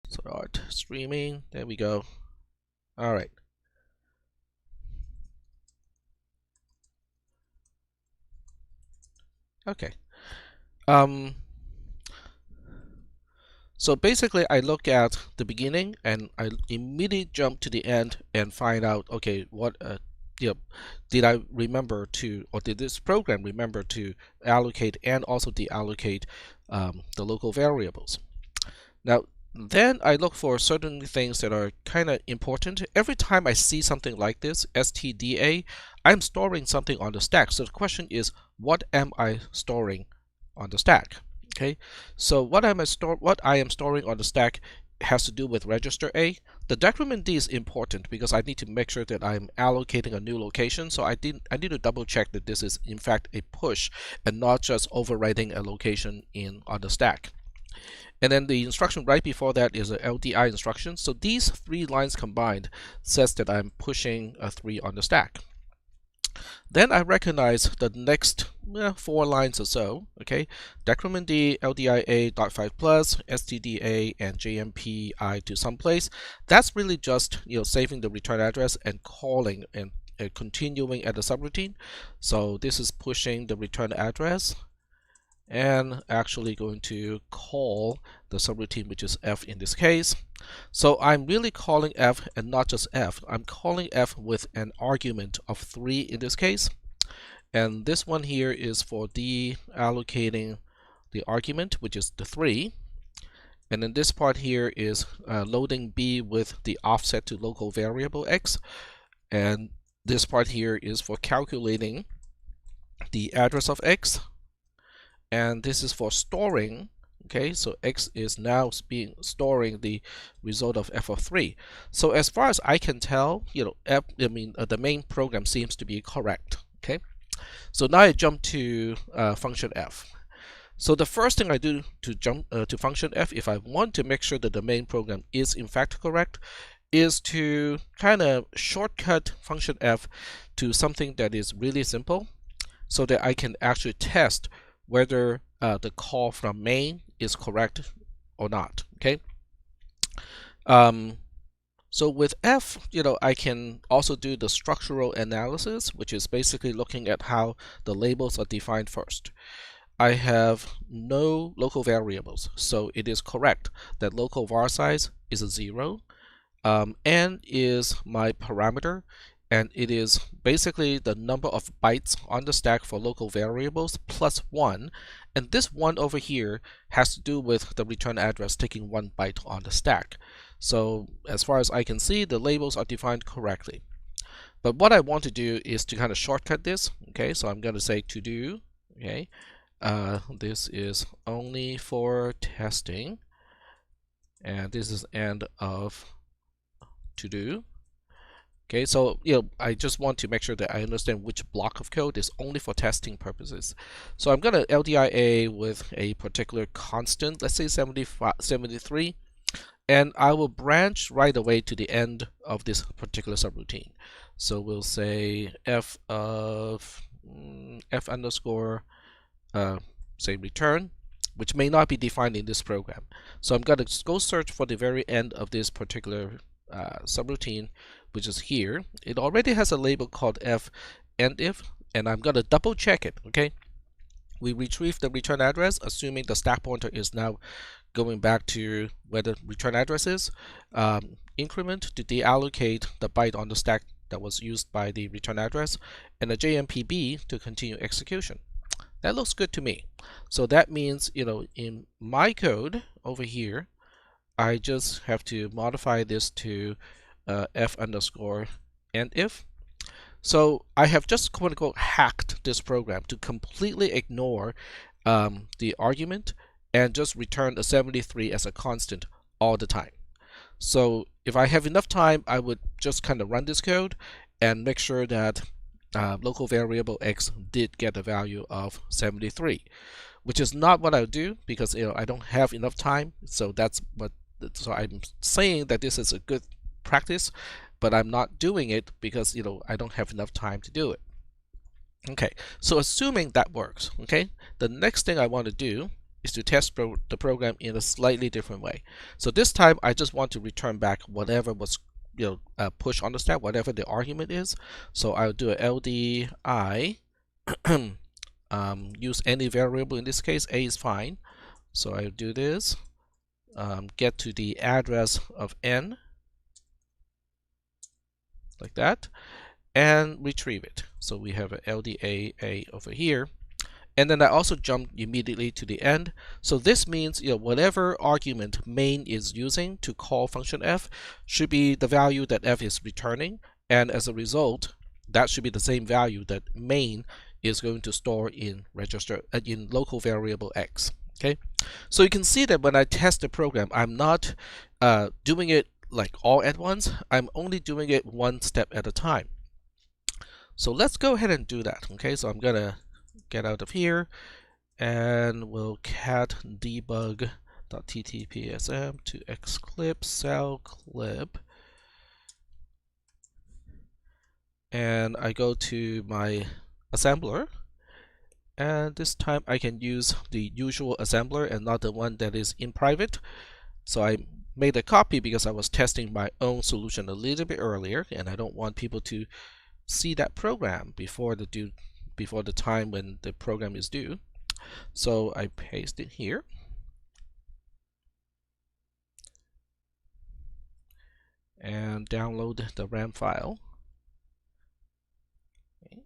Start streaming. There we go. All right. Okay. So basically, I look at the beginning and I immediately jump to the end and find out, okay, what did I remember to, or did this program remember to allocate and also deallocate the local variables? Now, then I look for certain things that are kind of important. Every time I see something like this, stda, I'm storing something on the stack. So the question is, what am I storing on the stack? Okay, so what I am storing on the stack has to do with register A. The decrement D is important because I need to make sure that I'm allocating a new location. So I need to double check that this is in fact a push and not just overwriting a location on the stack. And then the instruction right before that is a LDI instruction. So these three lines combined says that I'm pushing a 3 on the stack. Then I recognize the next 4 lines or so. Okay, decrement D, LDIA, .5 plus, STDA, and JMPI to someplace. That's really just saving the return address and calling and continuing at the subroutine. So this is pushing the return address and actually going to call the subroutine, which is F in this case. So I'm really calling F and not just F. I'm calling F with an argument of 3 in this case. And this one here is for deallocating the argument, which is the 3. And then this part here is loading B with the offset to local variable X. And this part here is for calculating the address of X. And this is for storing. Okay, so X is now storing the result of f of 3. So as far as I can tell, the main program seems to be correct. Okay, so now I jump to function f. So the first thing I do to jump to function f, if I want to make sure that the main program is in fact correct, is to kind of shortcut function f to something that is really simple, so that I can actually test whether the call from main is correct or not. Okay. So with f, I can also do the structural analysis, which is basically looking at how the labels are defined first. I have no local variables, so it is correct that local var size is a 0. N is my parameter, and it is basically the number of bytes on the stack for local variables plus 1. And this 1 over here has to do with the return address taking 1 byte on the stack. So as far as I can see, the labels are defined correctly. But what I want to do is to kind of shortcut this. Okay, so I'm going to say to do. Okay, this is only for testing, and this is end of to do. Okay, so I just want to make sure that I understand which block of code is only for testing purposes. So I'm going to LDIA with a particular constant, let's say 73, and I will branch right away to the end of this particular subroutine. So we'll say f of f underscore say return, which may not be defined in this program. So I'm going to go search for the very end of this particular subroutine, which is here. It already has a label called f and if, and I'm going to double check it. Okay, we retrieve the return address, assuming the stack pointer is now going back to where the return address is. Increment to deallocate the byte on the stack that was used by the return address, and a JMPB to continue execution. That looks good to me. So that means, in my code over here, I just have to modify this to f underscore and if. So I have just quote unquote hacked this program to completely ignore the argument and just return a 73 as a constant all the time. So if I have enough time, I would just kind of run this code and make sure that local variable x did get a value of 73, which is not what I would do because I don't have enough time. So so I'm saying that this is a good practice, but I'm not doing it because I don't have enough time to do it. Okay, so assuming that works, okay, the next thing I want to do is to test the program in a slightly different way. So this time I just want to return back whatever was pushed on the stack, whatever the argument is. So I'll do a LDI, use any variable. In this case, a is fine. So I'll do this, get to the address of n, like that, and retrieve it. So we have a LDA over here. And then I also jump immediately to the end. So this means whatever argument main is using to call function f should be the value that f is returning, and as a result, that should be the same value that main is going to store in local variable x. Okay, so you can see that when I test the program, I'm not doing it like all at once. I'm only doing it one step at a time. So let's go ahead and do that. Okay, so I'm gonna get out of here, and we'll cat debug.ttpsm to xclip cell clip, and I go to my assembler, and this time I can use the usual assembler and not the one that is in private. So I made a copy because I was testing my own solution a little bit earlier, and I don't want people to see that program before the time when the program is due. So I paste it here, and download the RAM file. Okay.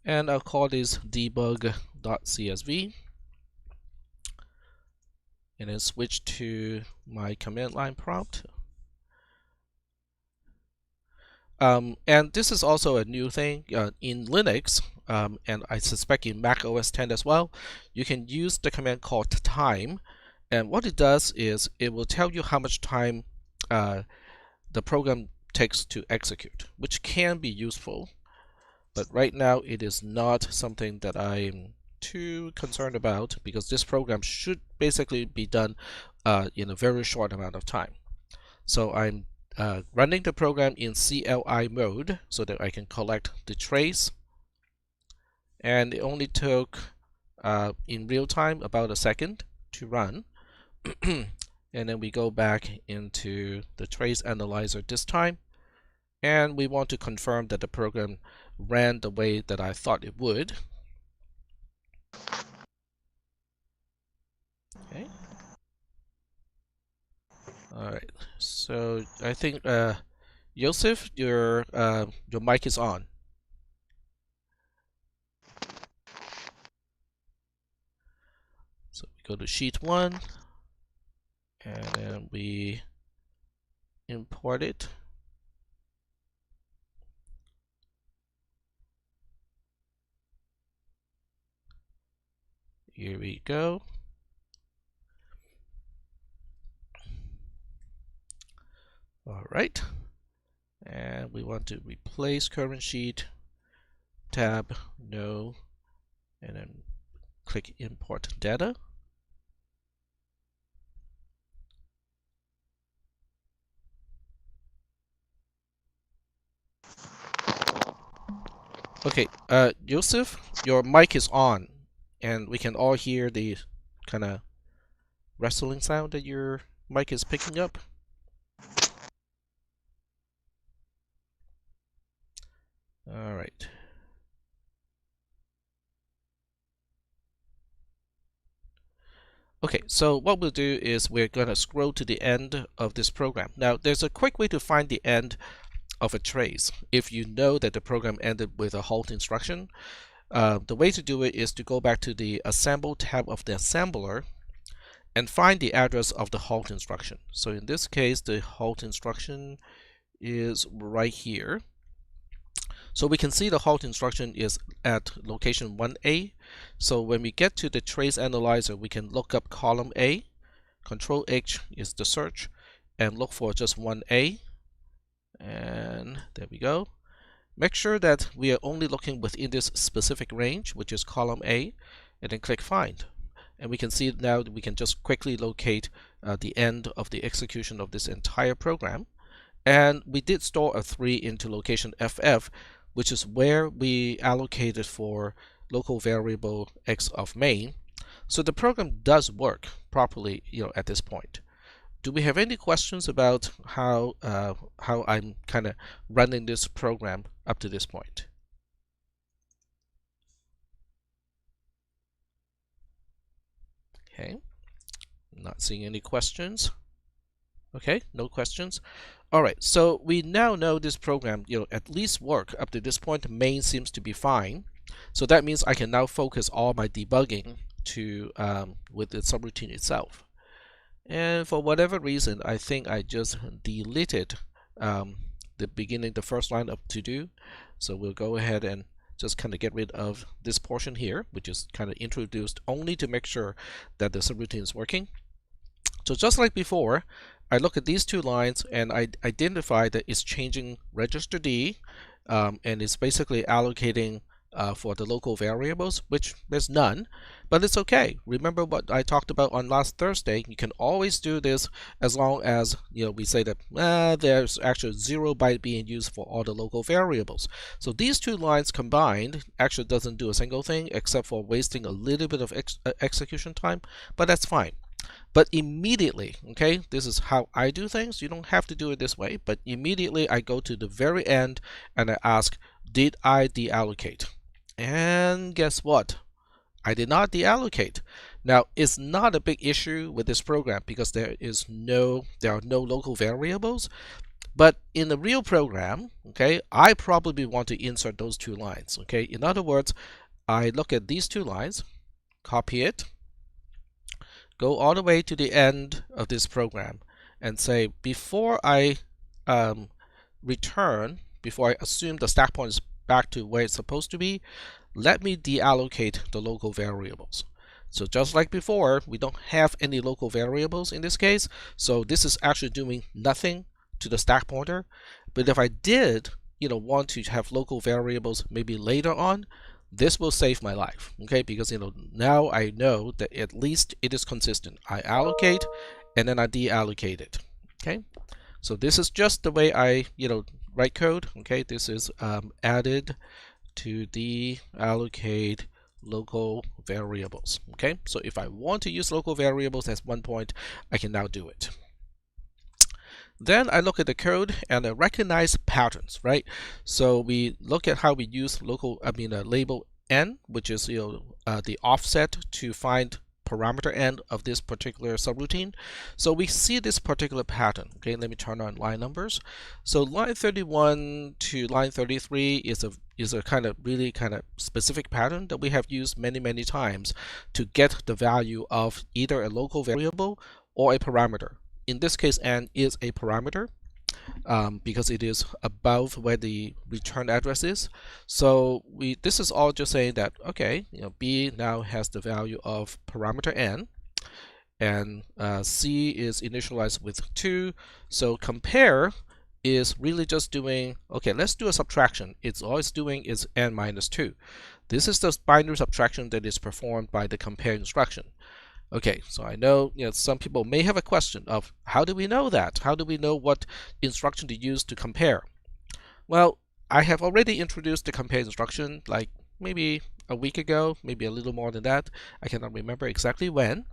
And I'll call this debug.csv, and then switch to my command line prompt. And this is also a new thing in Linux, and I suspect in Mac OS X as well. You can use the command called time, and what it does is it will tell you how much time the program takes to execute, which can be useful, but right now it is not something that I'm too concerned about, because this program should basically be done in a very short amount of time. So I'm running the program in CLI mode so that I can collect the trace, and it only took in real time about a second to run. And then we go back into the trace analyzer this time, and we want to confirm that the program ran the way that I thought it would. Okay. All right. So I think Joseph, your mic is on. So we go to sheet 1, and then we import it. Here we go. All right, and we want to replace current sheet, tab, no, and then click import data. Okay, Joseph, your mic is on, and we can all hear the kind of rustling sound that your mic is picking up. All right. Okay, so what we'll do is we're going to scroll to the end of this program. Now, there's a quick way to find the end of a trace if you know that the program ended with a halt instruction. The way to do it is to go back to the Assemble tab of the assembler and find the address of the halt instruction. So in this case, the halt instruction is right here. So we can see the halt instruction is at location 1A. So when we get to the trace analyzer, we can look up column A. Control H is the search, and look for just 1A. And there we go. Make sure that we are only looking within this specific range, which is column A, and then click Find. And we can see now that we can just quickly locate the end of the execution of this entire program. And we did store a 3 into location FF, which is where we allocated for local variable x of main. So the program does work properly, at this point. Do we have any questions about how I'm kind of running this program up to this point? Okay, not seeing any questions. Okay, no questions. All right, so we now know this program, at least work up to this point. Main seems to be fine. So that means I can now focus all my debugging to with the subroutine itself. And for whatever reason, I think I just deleted the first line of to do. So we'll go ahead and just kind of get rid of this portion here, which is kind of introduced only to make sure that the subroutine is working. So just like before, I look at these two lines and I identify that it's changing register D, and it's basically allocating for the local variables, which there's none, but it's okay. Remember what I talked about on last Thursday? You can always do this as long as we say that there's actually 0 byte being used for all the local variables. So these two lines combined actually doesn't do a single thing except for wasting a little bit of execution time, but that's fine. But immediately, okay, this is how I do things. You don't have to do it this way, but immediately I go to the very end and I ask, did I deallocate? And guess what? I did not deallocate. Now, it's not a big issue with this program because there are no local variables. But in the real program, okay, I probably want to insert those two lines. Okay, in other words, I look at these two lines, copy it, go all the way to the end of this program, and say before I before I assume the stack point is back to where it's supposed to be, let me deallocate the local variables. So just like before, we don't have any local variables in this case, so this is actually doing nothing to the stack pointer. But if I did, want to have local variables maybe later on, this will save my life, okay? Because now I know that at least it is consistent. I allocate and then I deallocate it, okay? So this is just the way I write code, okay? This is added to deallocate local variables, okay? So if I want to use local variables at one point, I can now do it. Then I look at the code and I recognize patterns, right? So we look at how we use label n, which is the offset to find parameter n of this particular subroutine. So we see this particular pattern. Okay, let me turn on line numbers. So line 31 to line 33 is a really kind of specific pattern that we have used many times to get the value of either a local variable or a parameter. In this case, n is a parameter because it is above where the return address is. So this is all just saying that, okay, B now has the value of parameter n, and C is initialized with 2. So compare is really just doing, okay, let's do a subtraction. All it's doing is n minus 2. This is the binary subtraction that is performed by the compare instruction. Okay, so I know some people may have a question of how do we know that? How do we know what instruction to use to compare? Well, I have already introduced the compare instruction like maybe a week ago, maybe a little more than that. I cannot remember exactly when.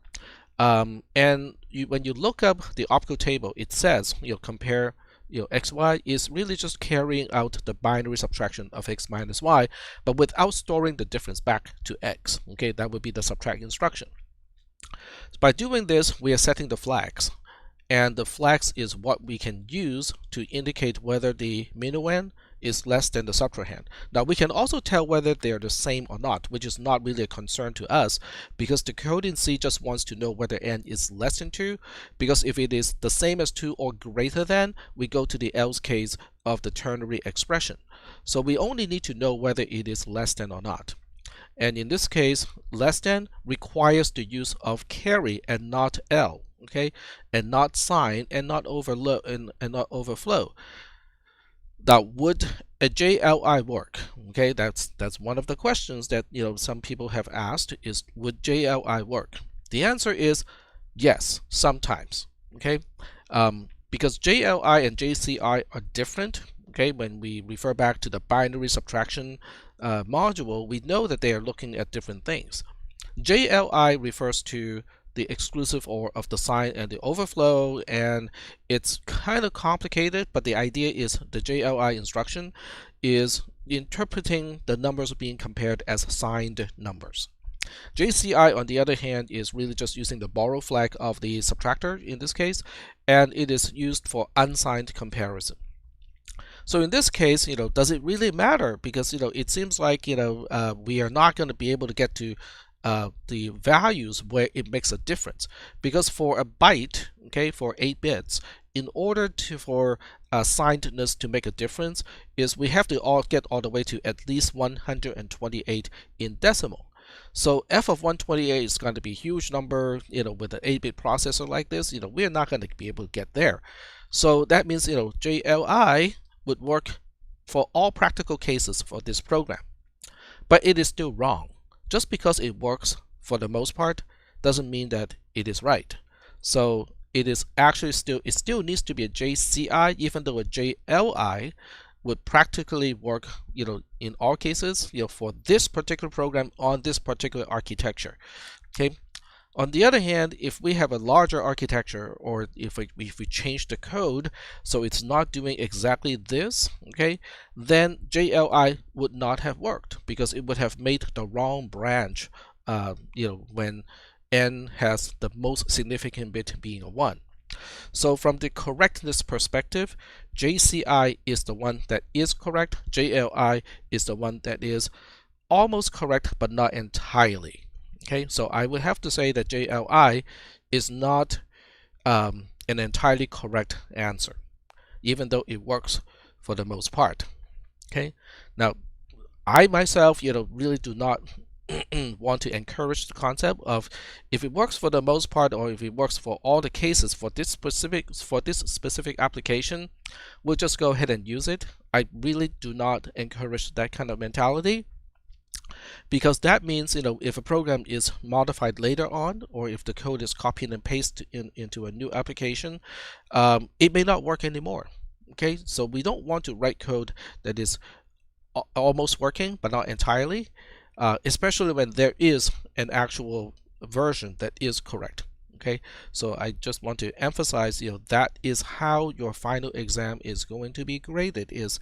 And when you look up the opcode table, it says compare xy is really just carrying out the binary subtraction of x minus y, but without storing the difference back to x. Okay, that would be the subtract instruction. By doing this, we are setting the flags, and the flags is what we can use to indicate whether the minuend is less than the subtrahend. Now we can also tell whether they're the same or not, which is not really a concern to us because the code in C just wants to know whether n is less than 2, because if it is the same as 2 or greater than, we go to the else case of the ternary expression. So we only need to know whether it is less than or not. And in this case, less than requires the use of carry and not L, okay, and not sign and not overload and not overflow. Now, would a JLI work? Okay, that's one of the questions that some people have asked is, would JLI work? The answer is yes, sometimes. Okay, because JLI and JCI are different, okay, when we refer back to the binary subtraction module, we know that they are looking at different things. JLI refers to the exclusive OR of the sign and the overflow, and it's kind of complicated, but the idea is the JLI instruction is interpreting the numbers being compared as signed numbers. JCI, on the other hand, is really just using the borrow flag of the subtractor in this case, and it is used for unsigned comparison. So in this case, does it really matter? Because it seems like we are not going to be able to get to the values where it makes a difference, because for a byte, okay, for 8 bits, in order for signedness to make a difference, is we have to get all the way to at least 128 in decimal. So f of 128 is going to be a huge number, with an 8-bit processor like this, we're not going to be able to get there. So that means, JLI would work for all practical cases for this program. But it is still wrong. Just because it works for the most part doesn't mean that it is right. So it is actually it still needs to be a JCI, even though a JLI would practically work, in all cases, for this particular program on this particular architecture. Okay. On the other hand, if we have a larger architecture, or if we change the code so it's not doing exactly this, okay, then JLI would not have worked, because it would have made the wrong branch, when n has the most significant bit being a 1. So from the correctness perspective, JCI is the one that is correct. JLI is the one that is almost correct, but not entirely. Okay, so I would have to say that JLI is not an entirely correct answer, even though it works for the most part. Okay, now I myself, really do not want to encourage the concept of, if it works for the most part, or if it works for all the cases for this specific application, we'll just go ahead and use it. I really do not encourage that kind of mentality, because that means, if a program is modified later on, or if the code is copied and pasted into a new application, it may not work anymore. Okay, so we don't want to write code that is almost working but not entirely, especially when there is an actual version that is correct. Okay, so I just want to emphasize, that is how your final exam is going to be graded. Is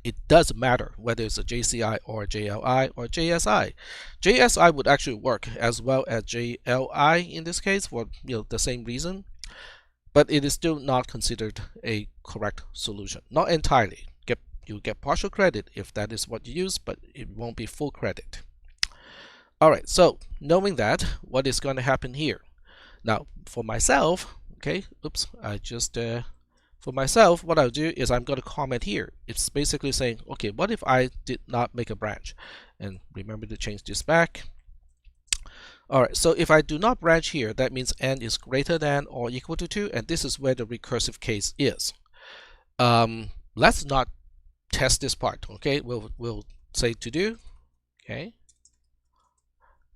it does matter whether it's a JCI or a JLI or JSI. JSI would actually work as well as JLI in this case for the same reason, but it is still not considered a correct solution. Not entirely. You get partial credit if that is what you use, but it won't be full credit. Alright, so knowing that, what is going to happen here? Now, for myself, okay, for myself, what I'll do is I'm going to comment here. It's basically saying, okay, what if I did not make a branch? And remember to change this back. Alright, so if I do not branch here, that means n is greater than or equal to 2, and this is where the recursive case is. Let's not test this part, okay? We'll say to do, okay?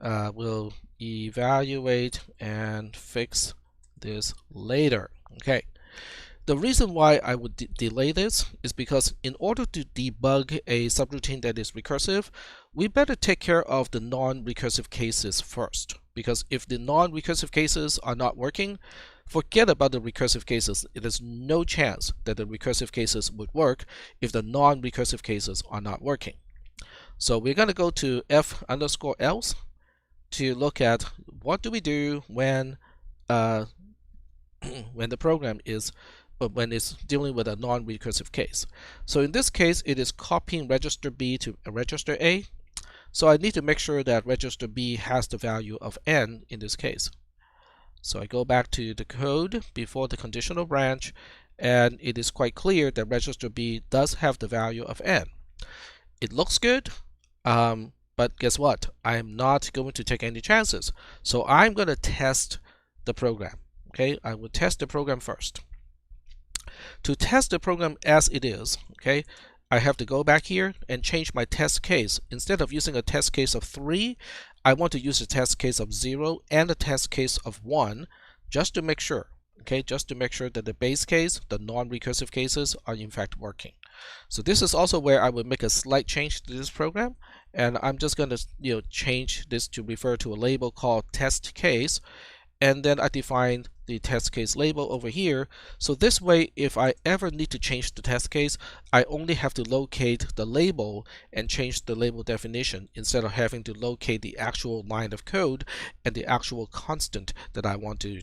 We'll evaluate and fix this later, okay? The reason why I would delay this is because in order to debug a subroutine that is recursive, we better take care of the non-recursive cases first. Because if the non-recursive cases are not working, forget about the recursive cases. There's no chance that the recursive cases would work if the non-recursive cases are not working. So we're going to go to f_else to look at what do we do when the program is when it's dealing with a non-recursive case. So in this case, it is copying register B to register A. So I need to make sure that register B has the value of n in this case. So I go back to the code before the conditional branch, and it is quite clear that register B does have the value of n. It looks good, but guess what? I am not going to take any chances. So I'm going to test the program. Okay, I will test the program first. To test the program as it is, okay, I have to go back here and change my test case. Instead of using a test case of 3, I want to use a test case of 0 and a test case of 1, just to make sure. okay, just to make sure that the base case, the non-recursive cases, are in fact working. So this is also where I would make a slight change to this program, and I'm just going to change this to refer to a label called test case, and then I define the test case label over here. So this way, if I ever need to change the test case, I only have to locate the label and change the label definition instead of having to locate the actual line of code and the actual constant that I want to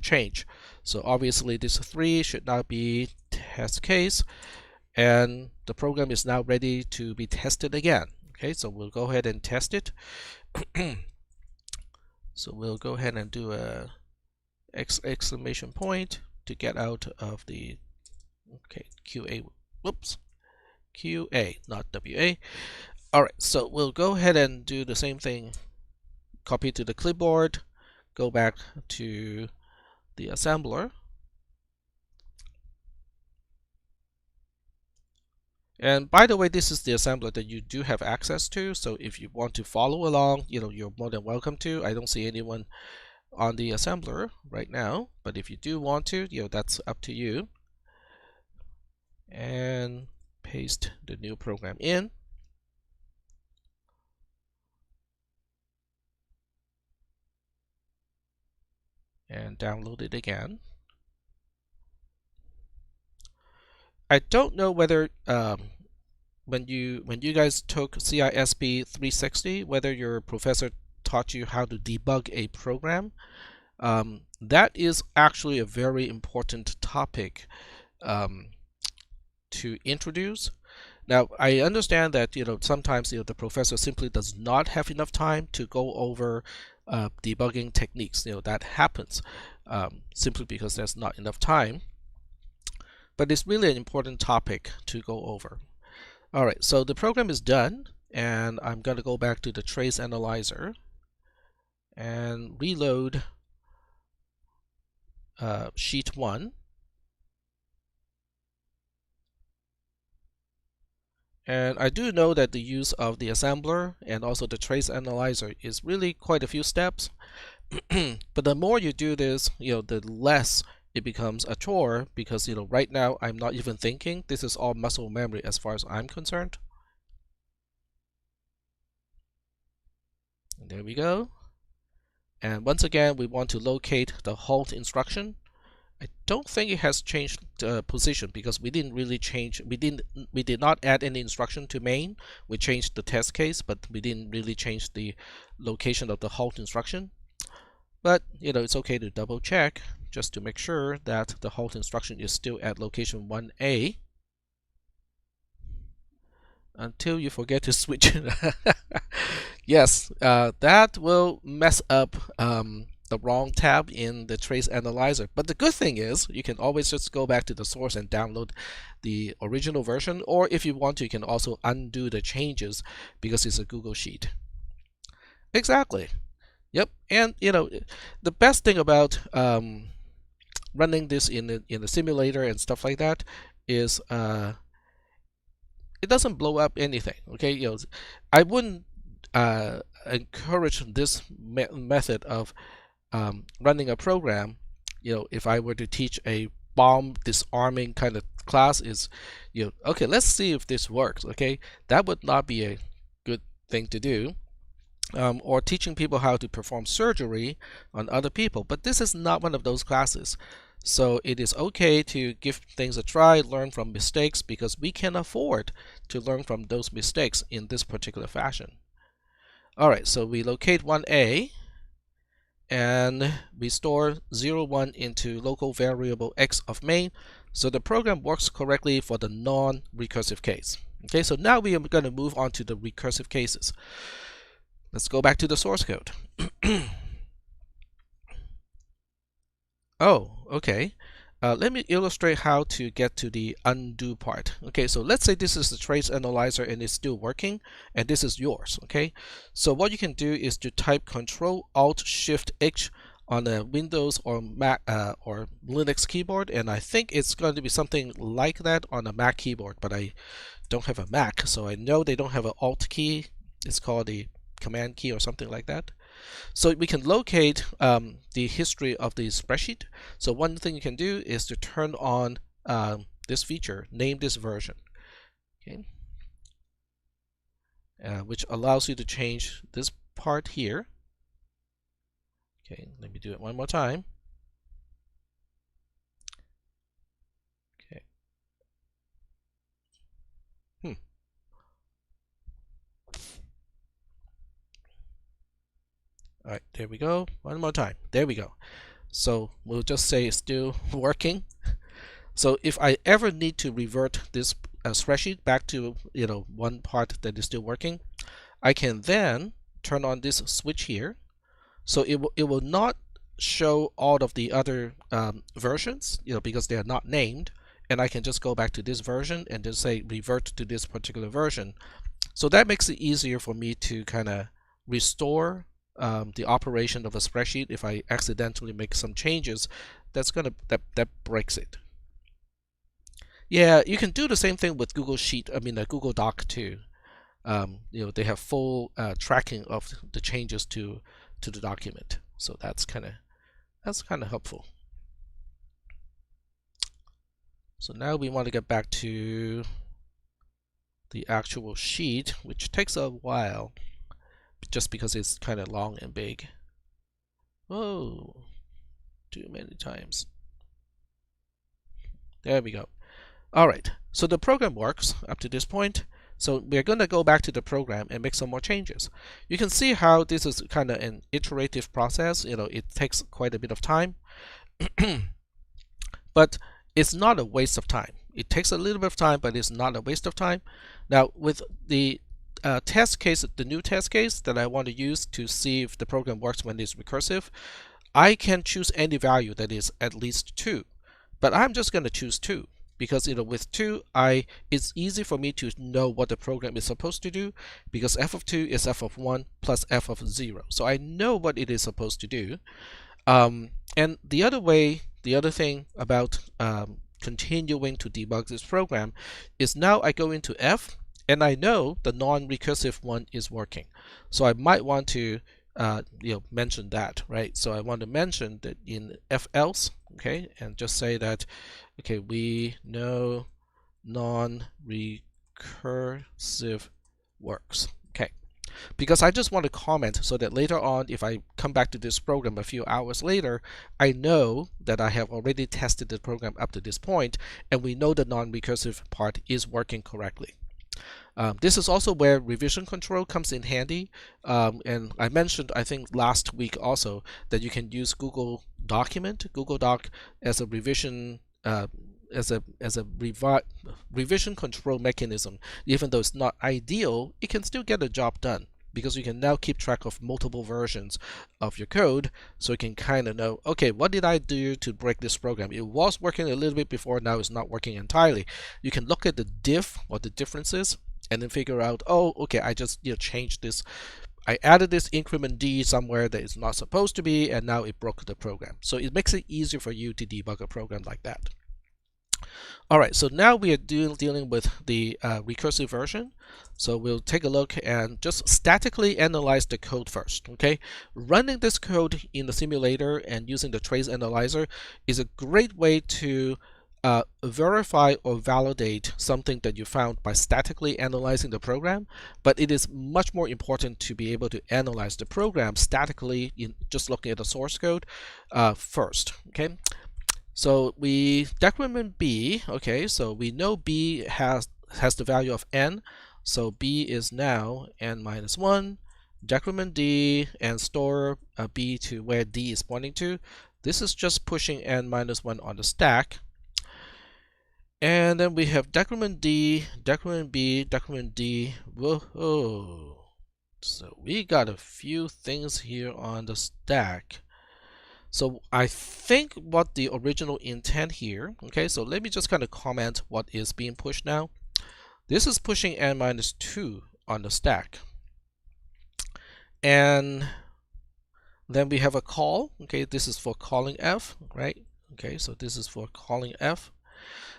change. So obviously this 3 should now be test case, and the program is now ready to be tested again. Okay, so we'll go ahead and test it. So we'll go ahead and do a exclamation point to get out of the QA. Whoops, QA, not WA. All right, so we'll go ahead and do the same thing. Copy to the clipboard, go back to the assembler, and by the way, this is the assembler that you do have access to, so if you want to follow along, you're more than welcome to. I don't see anyone on the assembler right now, but if you do want to, that's up to you. And paste the new program in, and download it again. I don't know whether when you guys took CISP310, whether your professor taught you how to debug a program. That is actually a very important topic to introduce. Now, I understand that sometimes the professor simply does not have enough time to go over debugging techniques. That happens simply because there's not enough time. But it's really an important topic to go over. All right, so the program is done, and I'm going to go back to the trace analyzer and reload sheet 1. And I do know that the use of the assembler and also the trace analyzer is really quite a few steps. But the more you do this, the less it becomes a chore, because right now I'm not even thinking. This is all muscle memory as far as I'm concerned. And there we go. And once again, we want to locate the halt instruction. I don't think it has changed position, because we didn't really change. We did not add any instruction to main. We changed the test case, but we didn't really change the location of the halt instruction. But it's okay to double check just to make sure that the halt instruction is still at location 1A until you forget to switch. Yes, that will mess up the wrong tab in the trace analyzer. But the good thing is you can always just go back to the source and download the original version, or if you want to, you can also undo the changes because it's a Google Sheet. Exactly. Yep. And the best thing about running this in the simulator and stuff like that is it doesn't blow up anything. Okay, I wouldn't encourage this method of running a program. If I were to teach a bomb disarming kind of class, is okay, let's see if this works. Okay, that would not be a good thing to do. Or teaching people how to perform surgery on other people. But this is not one of those classes. So it is okay to give things a try, learn from mistakes, because we can afford to learn from those mistakes in this particular fashion. All right, so we locate 1A, and we store 01 into local variable x of main. So the program works correctly for the non-recursive case. Okay, so now we are going to move on to the recursive cases. Let's go back to the source code. Oh, okay. Let me illustrate how to get to the undo part. Okay, so let's say this is the trace analyzer and it's still working, and this is yours. Okay, so what you can do is to type Control-Alt-Shift-H on a Windows or Mac or Linux keyboard, and I think it's going to be something like that on a Mac keyboard, but I don't have a Mac, so I know they don't have an Alt key. It's called the Command key or something like that. So we can locate the history of the spreadsheet. So one thing you can do is to turn on this feature, name this version, okay, which allows you to change this part here. Okay, let me do it one more time. Okay. All right, there we go. One more time. There we go. So we'll just say it's still working. So if I ever need to revert this spreadsheet back to one part that is still working, I can then turn on this switch here. So it will not show all of the other versions, because they are not named, and I can just go back to this version and just say revert to this particular version. So that makes it easier for me to kind of restore the operation of a spreadsheet if I accidentally make some changes. That breaks it. Yeah, you can do the same thing with Google Sheet. I mean, Google Doc too. They have full tracking of the changes to the document. So that's kind of helpful. So now we want to get back to the actual sheet, which takes a while, just because it's kind of long and big. Oh, too many times. There we go. All right, so the program works up to this point. So we're going to go back to the program and make some more changes. You can see how this is kind of an iterative process. It takes quite a bit of time, but it's not a waste of time. It takes a little bit of time, but it's not a waste of time. Now, with the test case, the new test case that I want to use to see if the program works when it's recursive, I can choose any value that is at least 2, but I'm just going to choose 2. Because with 2, it's easy for me to know what the program is supposed to do, because f of 2 is f of 1 plus f of 0. So I know what it is supposed to do. And the other thing about continuing to debug this program is now I go into f, and I know the non-recursive one is working. So I might want to mention that, right? So I want to mention that in f else, okay, and just say that, okay, we know non-recursive works, okay, because I just want to comment so that later on, if I come back to this program a few hours later, I know that I have already tested the program up to this point, and we know the non-recursive part is working correctly. This is also where revision control comes in handy, and I mentioned, I think last week also, that you can use Google Doc as a revision revision control mechanism. Even though it's not ideal, it can still get the job done, because you can now keep track of multiple versions of your code, so you can kind of know, okay, what did I do to break this program? It was working a little bit before, now it's not working entirely. You can look at the diff or the differences and then figure out, oh, okay, I just changed this. I added this increment D somewhere that it's not supposed to be, and now it broke the program. So it makes it easier for you to debug a program like that. All right, so now we are dealing with the recursive version. So we'll take a look and just statically analyze the code first, okay? Running this code in the simulator and using the trace analyzer is a great way to verify or validate something that you found by statically analyzing the program, but it is much more important to be able to analyze the program statically in just looking at the source code first, okay? So we decrement B, okay, so we know B has the value of n, so B is now n minus 1, decrement D and store B to where D is pointing to. This is just pushing n minus 1 on the stack. And then we have decrement D, decrement B, decrement D. Whoa! So we got a few things here on the stack. So I think what the original intent here, okay, so let me just kind of comment what is being pushed now. This is pushing n minus 2 on the stack. And then we have a call, okay, this is for calling f, right? Okay, so this is for calling f.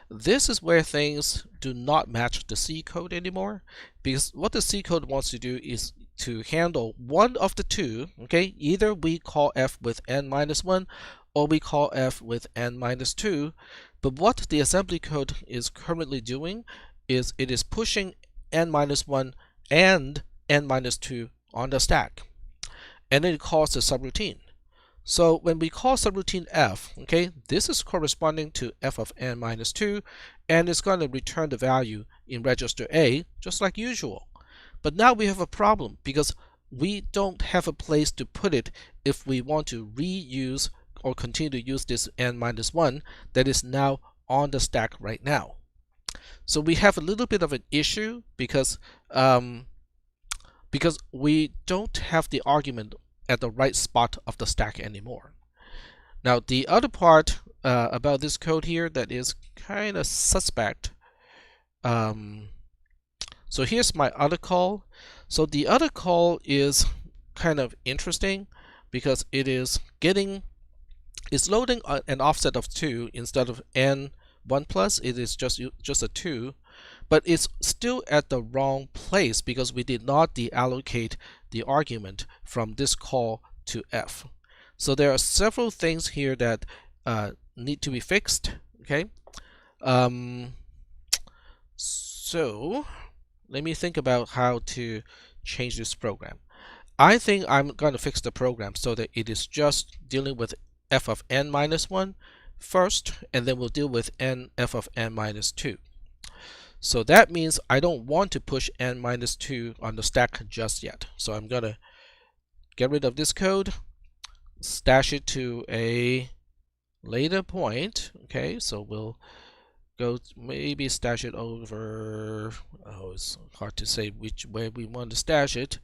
This is where things do not match the C code anymore, because what the C code wants to do is to handle one of the two. Okay, either we call f with n minus 1 or we call f with n minus 2. But what the assembly code is currently doing is it is pushing n minus 1 and n minus 2 on the stack, and then it calls the subroutine. So when we call subroutine f, okay, this is corresponding to f of n minus 2, and it's going to return the value in register A, just like usual. But now we have a problem because we don't have a place to put it if we want to reuse or continue to use this n minus 1 that is now on the stack right now. So we have a little bit of an issue because we don't have the argument at the right spot of the stack anymore. Now the other part about this code here that is kind of suspect. So here's my other call. So the other call is kind of interesting because it's loading an offset of 2 instead of n 1 plus. It is just a 2. But it's still at the wrong place because we did not deallocate the argument from this call to f. So there are several things here that need to be fixed. Okay. So let me think about how to change this program. I think I'm going to fix the program so that it is just dealing with f of n minus 1 first, and then we'll deal with f of n minus 2. So that means I don't want to push n minus 2 on the stack just yet. So I'm going to get rid of this code, stash it to a later point. Okay, so we'll go maybe stash it over, it's hard to say which way we want to stash it.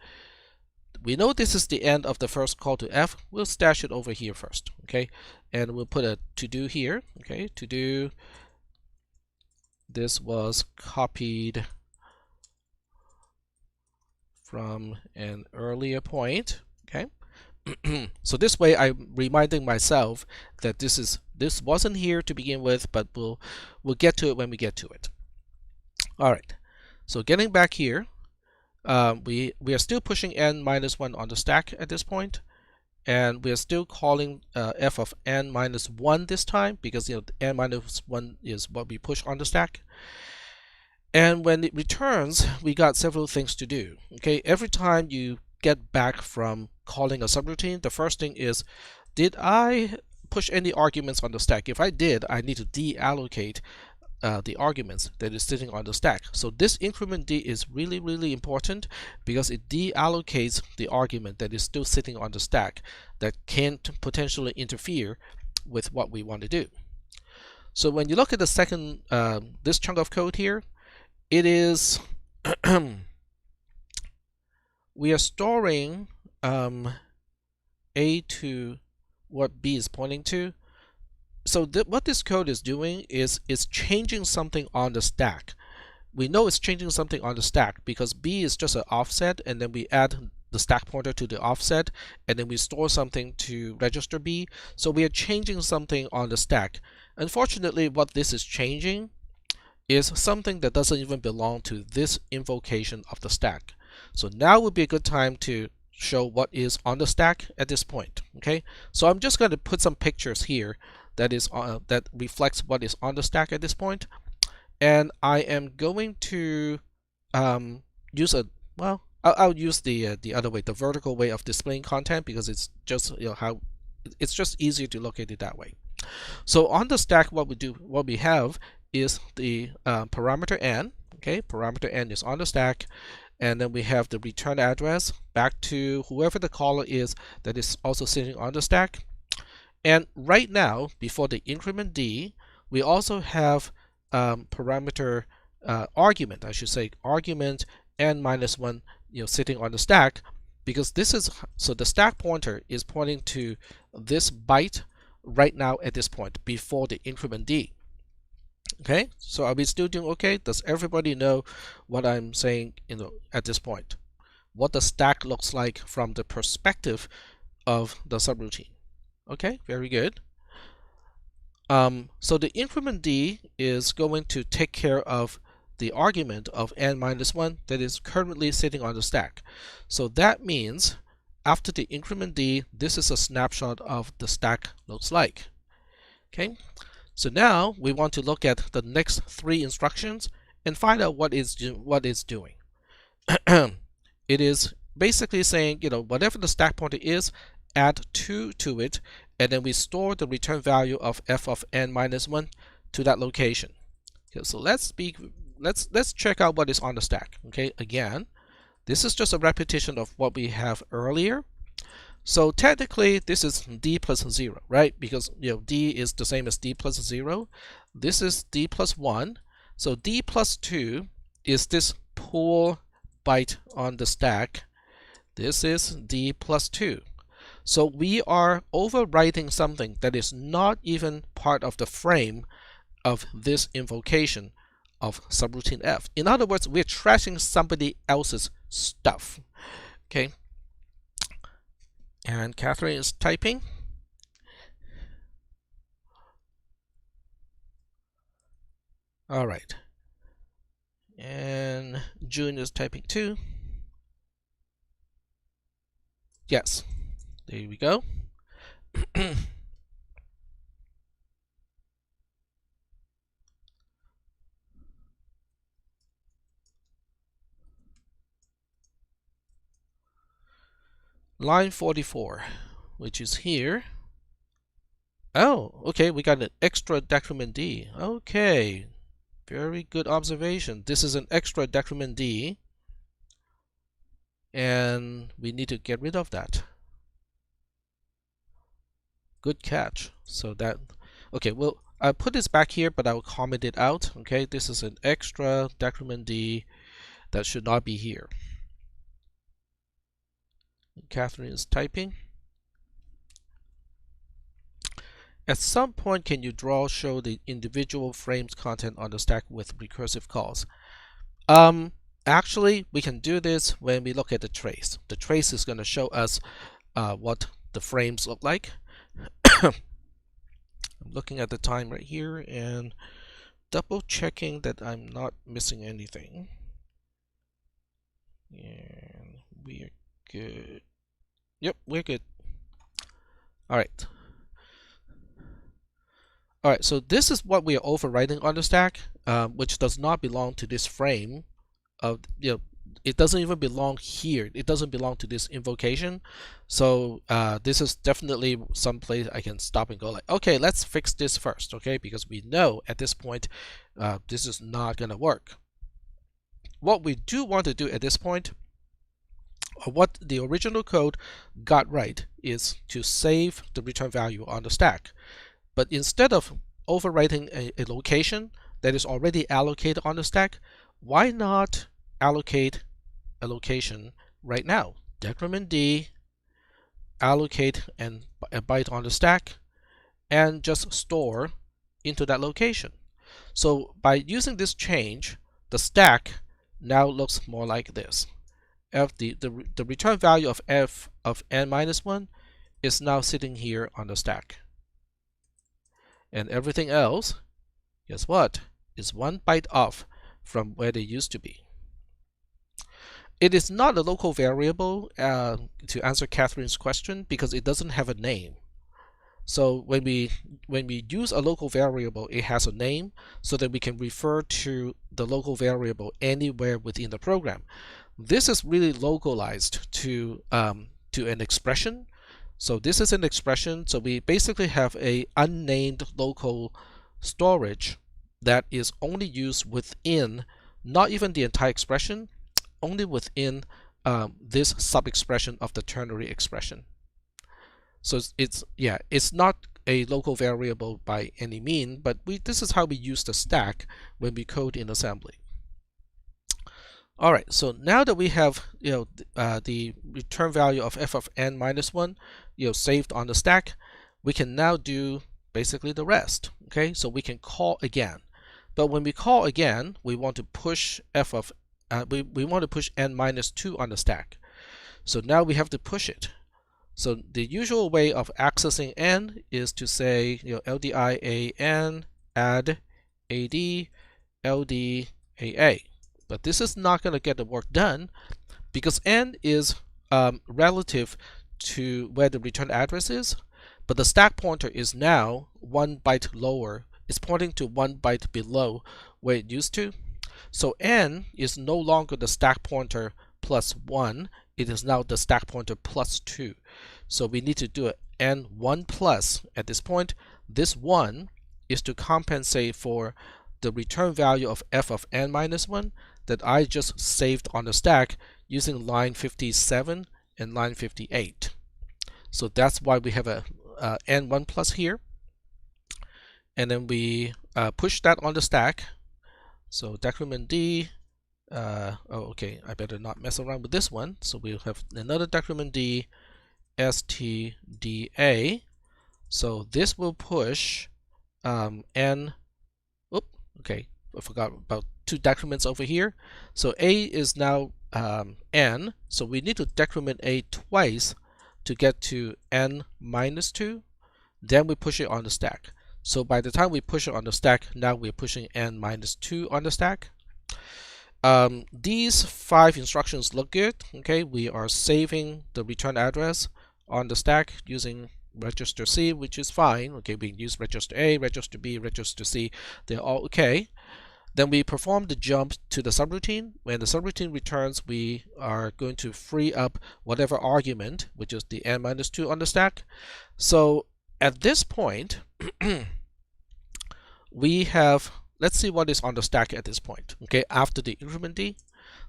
We know this is the end of the first call to f. We'll stash it over here first. Okay, and we'll put a to do here. Okay, to do. This was copied from an earlier point. Okay. So this way I'm reminding myself that this wasn't here to begin with, but we'll get to it when we get to it. All right. So getting back here, we are still pushing n minus 1 on the stack at this point, and we are still calling f of n minus 1 this time because n minus 1 is what we push on the stack. And when it returns, we got several things to do. Okay, every time you get back from calling a subroutine, the first thing is, did I push any arguments on the stack? If I did, I need to deallocate the arguments that is sitting on the stack. So this increment D is really, really important because it deallocates the argument that is still sitting on the stack that can potentially interfere with what we want to do. So when you look at the second, this chunk of code here, it is we are storing A to what B is pointing to. So what this code is doing is it's changing something on the stack. We know it's changing something on the stack because B is just an offset, and then we add the stack pointer to the offset, and then we store something to register B. So we are changing something on the stack. Unfortunately, what this is changing is something that doesn't even belong to this invocation of the stack. So now would be a good time to show what is on the stack at this point. Okay, so I'm just going to put some pictures here that reflects what is on the stack at this point, and I am going to use I'll use the other way, the vertical way of displaying content, because it's just it's just easier to locate it that way. So on the stack, what we have is the parameter n. Okay, parameter n is on the stack, and then we have the return address back to whoever the caller is that is also sitting on the stack. And right now, before the increment D, we also have parameter argument, I should say, argument n minus 1, sitting on the stack, because this is, so the stack pointer is pointing to this byte right now at this point before the increment D. Okay, so are we still doing okay? Does everybody know what I'm saying at this point? What the stack looks like from the perspective of the subroutine? Okay, very good. So the increment D is going to take care of the argument of n minus 1 that is currently sitting on the stack. So that means after the increment d, this is a snapshot of the stack looks like. Okay, so now we want to look at the next 3 instructions and find out what it's doing. It is basically saying, whatever the stack pointer is, add 2 to it, and then we store the return value of f of n minus 1 to that location. Okay, so let's check out what is on the stack. Okay, again, this is just a repetition of what we have earlier. So technically, this is d plus 0, right? Because d is the same as d plus 0. This is d plus 1. So d plus 2 is this pool byte on the stack. This is d plus 2. So we are overwriting something that is not even part of the frame of this invocation of subroutine f. In other words, we're trashing somebody else's stuff. Okay. And Catherine is typing. All right. And June is typing too. Yes. There we go. Line 44, which is here. Oh, okay, we got an extra decrement D. Okay, very good observation. This is an extra decrement D, and we need to get rid of that. Good catch. So that, okay, well, I'll put this back here, but I'll comment it out. Okay, this is an extra decrement D that should not be here. Catherine is typing. At some point, can you show the individual frames content on the stack with recursive calls? Actually, we can do this when we look at the trace. The trace is going to show us what the frames look like. I'm looking at the time right here and double checking that I'm not missing anything. And we're good. Yep, we're good. All right. All right, so this is what we are overwriting on the stack, which does not belong to this frame of, it doesn't even belong here. It doesn't belong to this invocation. So this is definitely some place I can stop and go like, okay, let's fix this first, okay? Because we know at this point, this is not gonna work. What we do want to do at this point, or what the original code got right, is to save the return value on the stack. But instead of overwriting a location that is already allocated on the stack, why not allocate a location right now? Decrement D, allocate a byte on the stack, and just store into that location. So by using this change, the stack now looks more like this. The return value of f of n minus 1 is now sitting here on the stack. And everything else, guess what, is 1 byte off from where they used to be. It is not a local variable to answer Catherine's question because it doesn't have a name. So when we use a local variable, it has a name so that we can refer to the local variable anywhere within the program. This is really localized to an expression. So this is an expression. So we basically have a unnamed local storage that is only used within, not even the entire expression, only within this sub-expression of the ternary expression. So it's not a local variable by any mean, but this is how we use the stack when we code in assembly. All right, so now that we have the return value of f of n minus 1 saved on the stack, we can now do basically the rest. Okay, so we can call again, but when we call again, we want to push we want to push n minus 2 on the stack. So now we have to push it. So the usual way of accessing n is to say LDI a n add ad ld AA. But this is not going to get the work done because n is relative to where the return address is, but the stack pointer is now 1 byte lower. It's pointing to 1 byte below where it used to. So n is no longer the stack pointer plus 1. It is now the stack pointer plus 2. So we need to do an n1 plus at this point. This 1 is to compensate for the return value of f of n minus 1 that I just saved on the stack using line 57 and line 58. So that's why we have a n1 plus here. And then we push that on the stack. So decrement D, okay, I better not mess around with this one. So we'll have another decrement D, STDA. So this will push n, okay, I forgot about 2 decrements over here. So A is now n, so we need to decrement A twice to get to n minus 2. Then we push it on the stack. So by the time we push it on the stack, now we're pushing n minus 2 on the stack. These 5 instructions look good. Okay, we are saving the return address on the stack using register C, which is fine. Okay, we can use register A, register B, register C. They're all okay. Then we perform the jump to the subroutine. When the subroutine returns, we are going to free up whatever argument, which is the n minus 2 on the stack. So at this point, we have, let's see what is on the stack at this point, okay, after the increment D.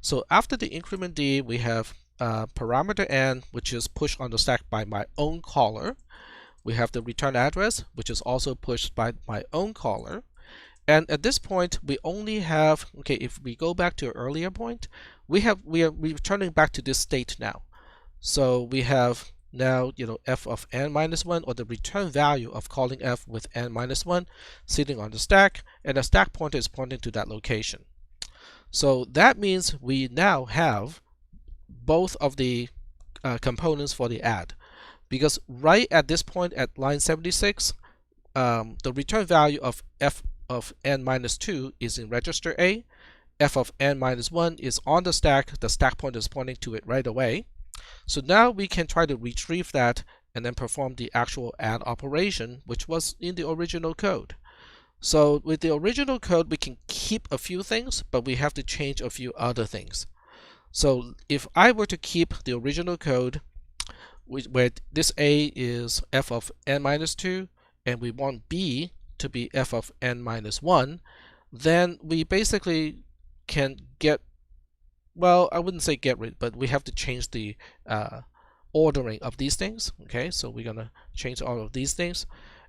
So after the increment D, we have parameter n, which is pushed on the stack by my own caller. We have the return address, which is also pushed by my own caller. And at this point, we only have, okay, if we go back to an earlier point, we are returning back to this state now. So we have now, f of n minus 1, or the return value of calling f with n minus 1 sitting on the stack, and the stack pointer is pointing to that location. So that means we now have both of the components for the add, because right at this point at line 76, the return value of f of n minus 2 is in register A, f of n minus 1 is on the stack pointer is pointing to it right away. So now we can try to retrieve that and then perform the actual add operation, which was in the original code. So with the original code, we can keep a few things, but we have to change a few other things. So if I were to keep the original code, where this A is f of n minus 2, and we want B to be f of n minus 1, then we basically can get, well, I wouldn't say get rid, but we have to change the ordering of these things. Okay, so we're gonna change all of these things,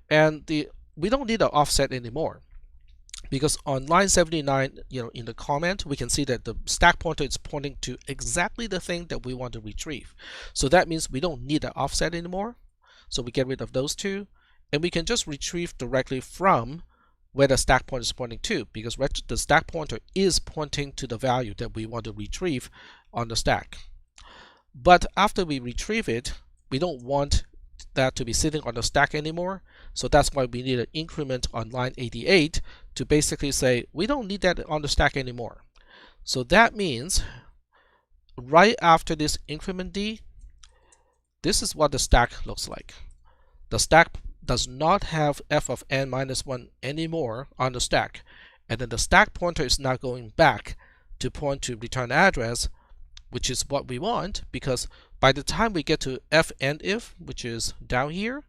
and we don't need an offset anymore, because on line 79, in the comment, we can see that the stack pointer is pointing to exactly the thing that we want to retrieve. So that means we don't need an offset anymore. So we get rid of those two, and we can just retrieve directly from where the stack pointer is pointing to, because the stack pointer is pointing to the value that we want to retrieve on the stack. But after we retrieve it, we don't want that to be sitting on the stack anymore. So that's why we need an increment on line 88 to basically say we don't need that on the stack anymore. So that means right after this increment D, this is what the stack looks like. The stack does not have f of n minus 1 anymore on the stack, and then the stack pointer is now going back to point to return address, which is what we want, because by the time we get to f and if, which is down here,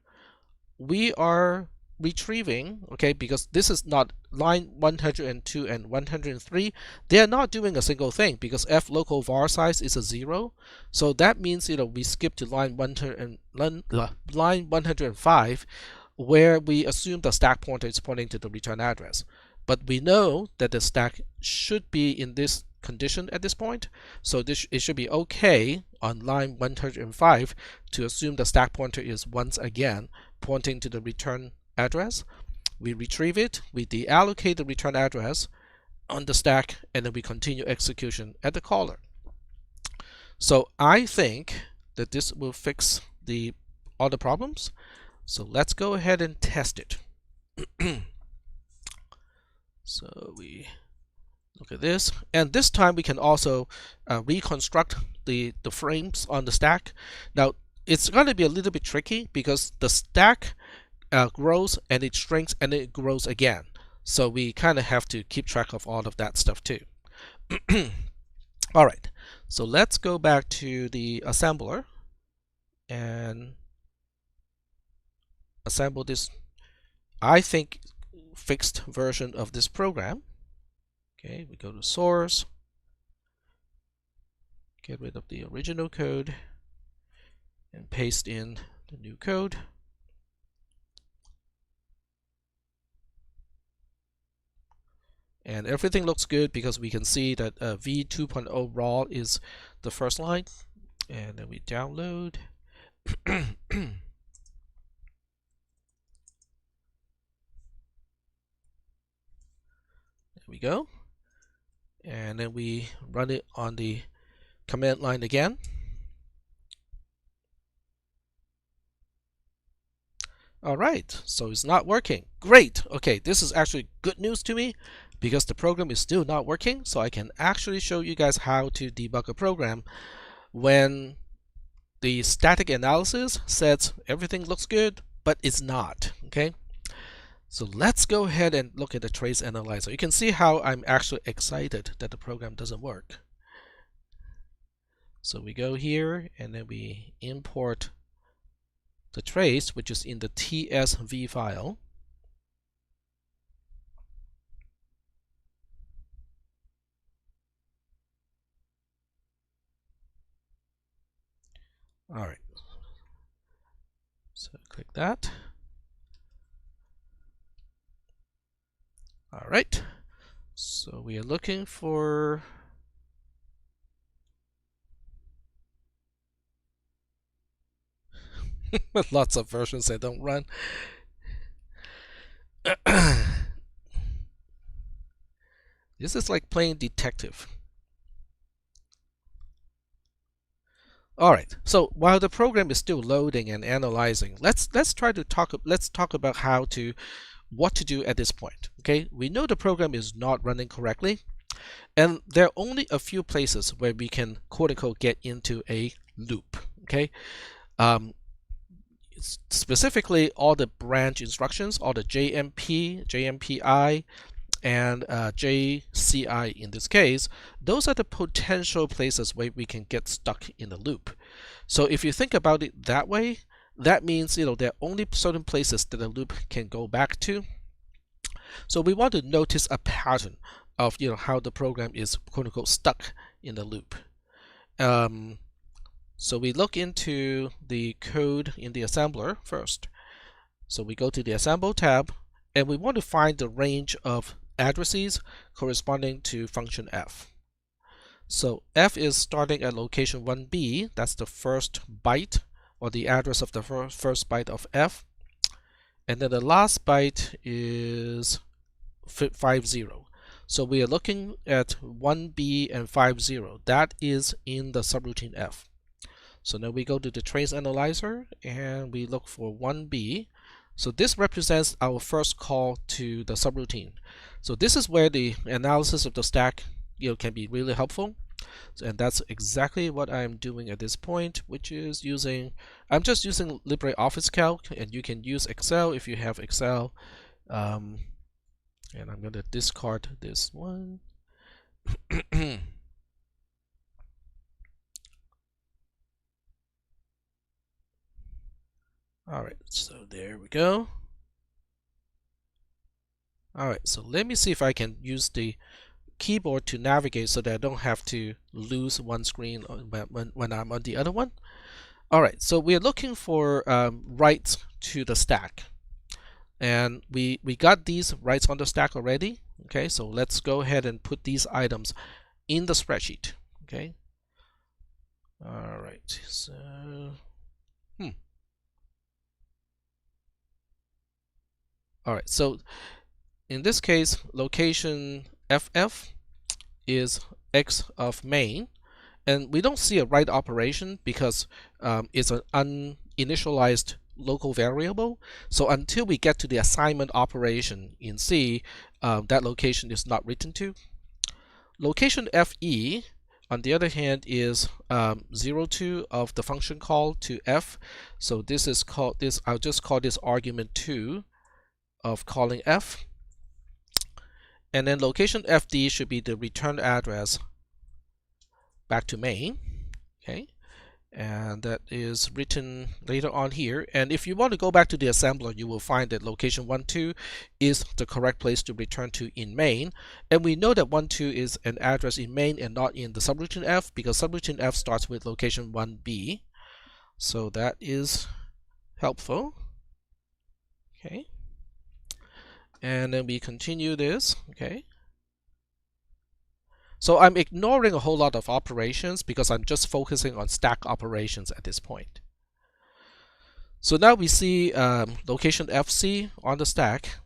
we are retrieving, okay, because this is not line 102 and 103, they are not doing a single thing, because f local var size is a 0. So that means we skip to line 105, where we assume the stack pointer is pointing to the return address. But we know that the stack should be in this condition at this point, so it should be okay on line 105 to assume the stack pointer is once again pointing to the return address. We retrieve it, we deallocate the return address on the stack, and then we continue execution at the caller. So I think that this will fix all the problems. So let's go ahead and test it. So we Look at this. And this time we can also reconstruct the frames on the stack. Now, it's going to be a little bit tricky because the stack grows and it shrinks and it grows again. So we kind of have to keep track of all of that stuff too. All right, so let's go back to the assembler and assemble this, I think, fixed version of this program. Okay, we go to source, get rid of the original code, and paste in the new code. And everything looks good because we can see that v2.0 raw is the first line. And then we download. There we go. And then we run it on the command line again. All right, so it's not working. Great. Okay, this is actually good news to me because the program is still not working. So I can actually show you guys how to debug a program when the static analysis says everything looks good, but it's not. Okay, so let's go ahead and look at the trace analyzer. You can see how I'm actually excited that the program doesn't work. So we go here and then we import the trace, which is in the TSV file. All right, so click that. All right, so we are looking for lots of versions that don't run. This is like playing detective. All right, so while the program is still loading and analyzing, let's talk about what to do at this point. Okay, we know the program is not running correctly, and there are only a few places where we can quote-unquote get into a loop. Okay, specifically all the branch instructions, all the JMP, JMPI, and JCI in this case, those are the potential places where we can get stuck in a loop. So if you think about it that way, that means there are only certain places that a loop can go back to. So we want to notice a pattern of how the program is quote unquote stuck in the loop. So we look into the code in the assembler first. So we go to the assemble tab and we want to find the range of addresses corresponding to function f. So f is starting at location 1b, that's the first byte or the address of the first byte of f, and then the last byte is 50. So we are looking at 1b and 50. That is in the subroutine f. So now we go to the trace analyzer and we look for 1b. So this represents our first call to the subroutine. So this is where the analysis of the stack can be really helpful. And that's exactly what I'm doing at this point, which is I'm just using LibreOffice Calc, and you can use Excel if you have Excel. And I'm going to discard this one. All right, so there we go. All right, so let me see if I can use the keyboard to navigate so that I don't have to lose one screen when I'm on the other one. All right, so we're looking for writes to the stack. And we got these writes on the stack already. Okay, so let's go ahead and put these items in the spreadsheet. Okay. All right, so all right, so in this case, location FF is X of main, and we don't see a write operation because it's an uninitialized local variable. So until we get to the assignment operation in C, that location is not written to. Location FE, on the other hand, is 02 of the function call to F. So this is called this. I'll just call this argument 2 of calling F. And then location FD should be the return address back to main. Okay. And that is written later on here. And if you want to go back to the assembler, you will find that location 12 is the correct place to return to in main. And we know that 12 is an address in main and not in the subroutine F, because subroutine F starts with location 1B. So that is helpful. Okay. And then we continue this. Okay. So I'm ignoring a whole lot of operations because I'm just focusing on stack operations at this point. So now we see location FC on the stack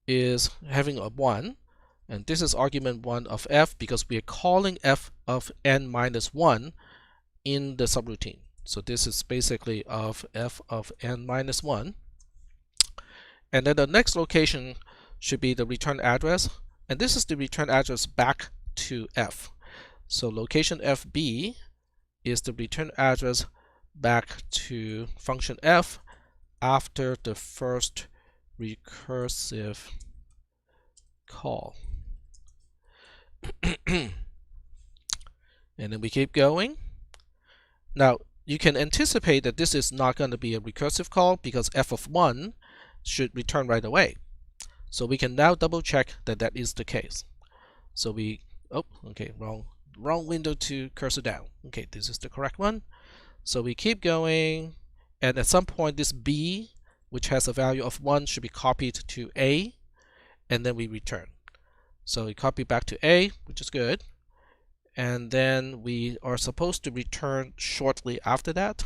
is having a 1, and this is argument 1 of F because we are calling F of n minus 1 in the subroutine. So this is basically of F of n minus 1. And then the next location should be the return address. And this is the return address back to F. So location FB is the return address back to function F after the first recursive call. And then we keep going. Now, you can anticipate that this is not going to be a recursive call because F of 1 should return right away. So we can now double check that that is the case. So we, wrong window to cursor down. Okay, this is the correct one. So we keep going, and at some point this B, which has a value of 1, should be copied to A, and then we return. So we copy back to A, which is good. And then we are supposed to return shortly after that.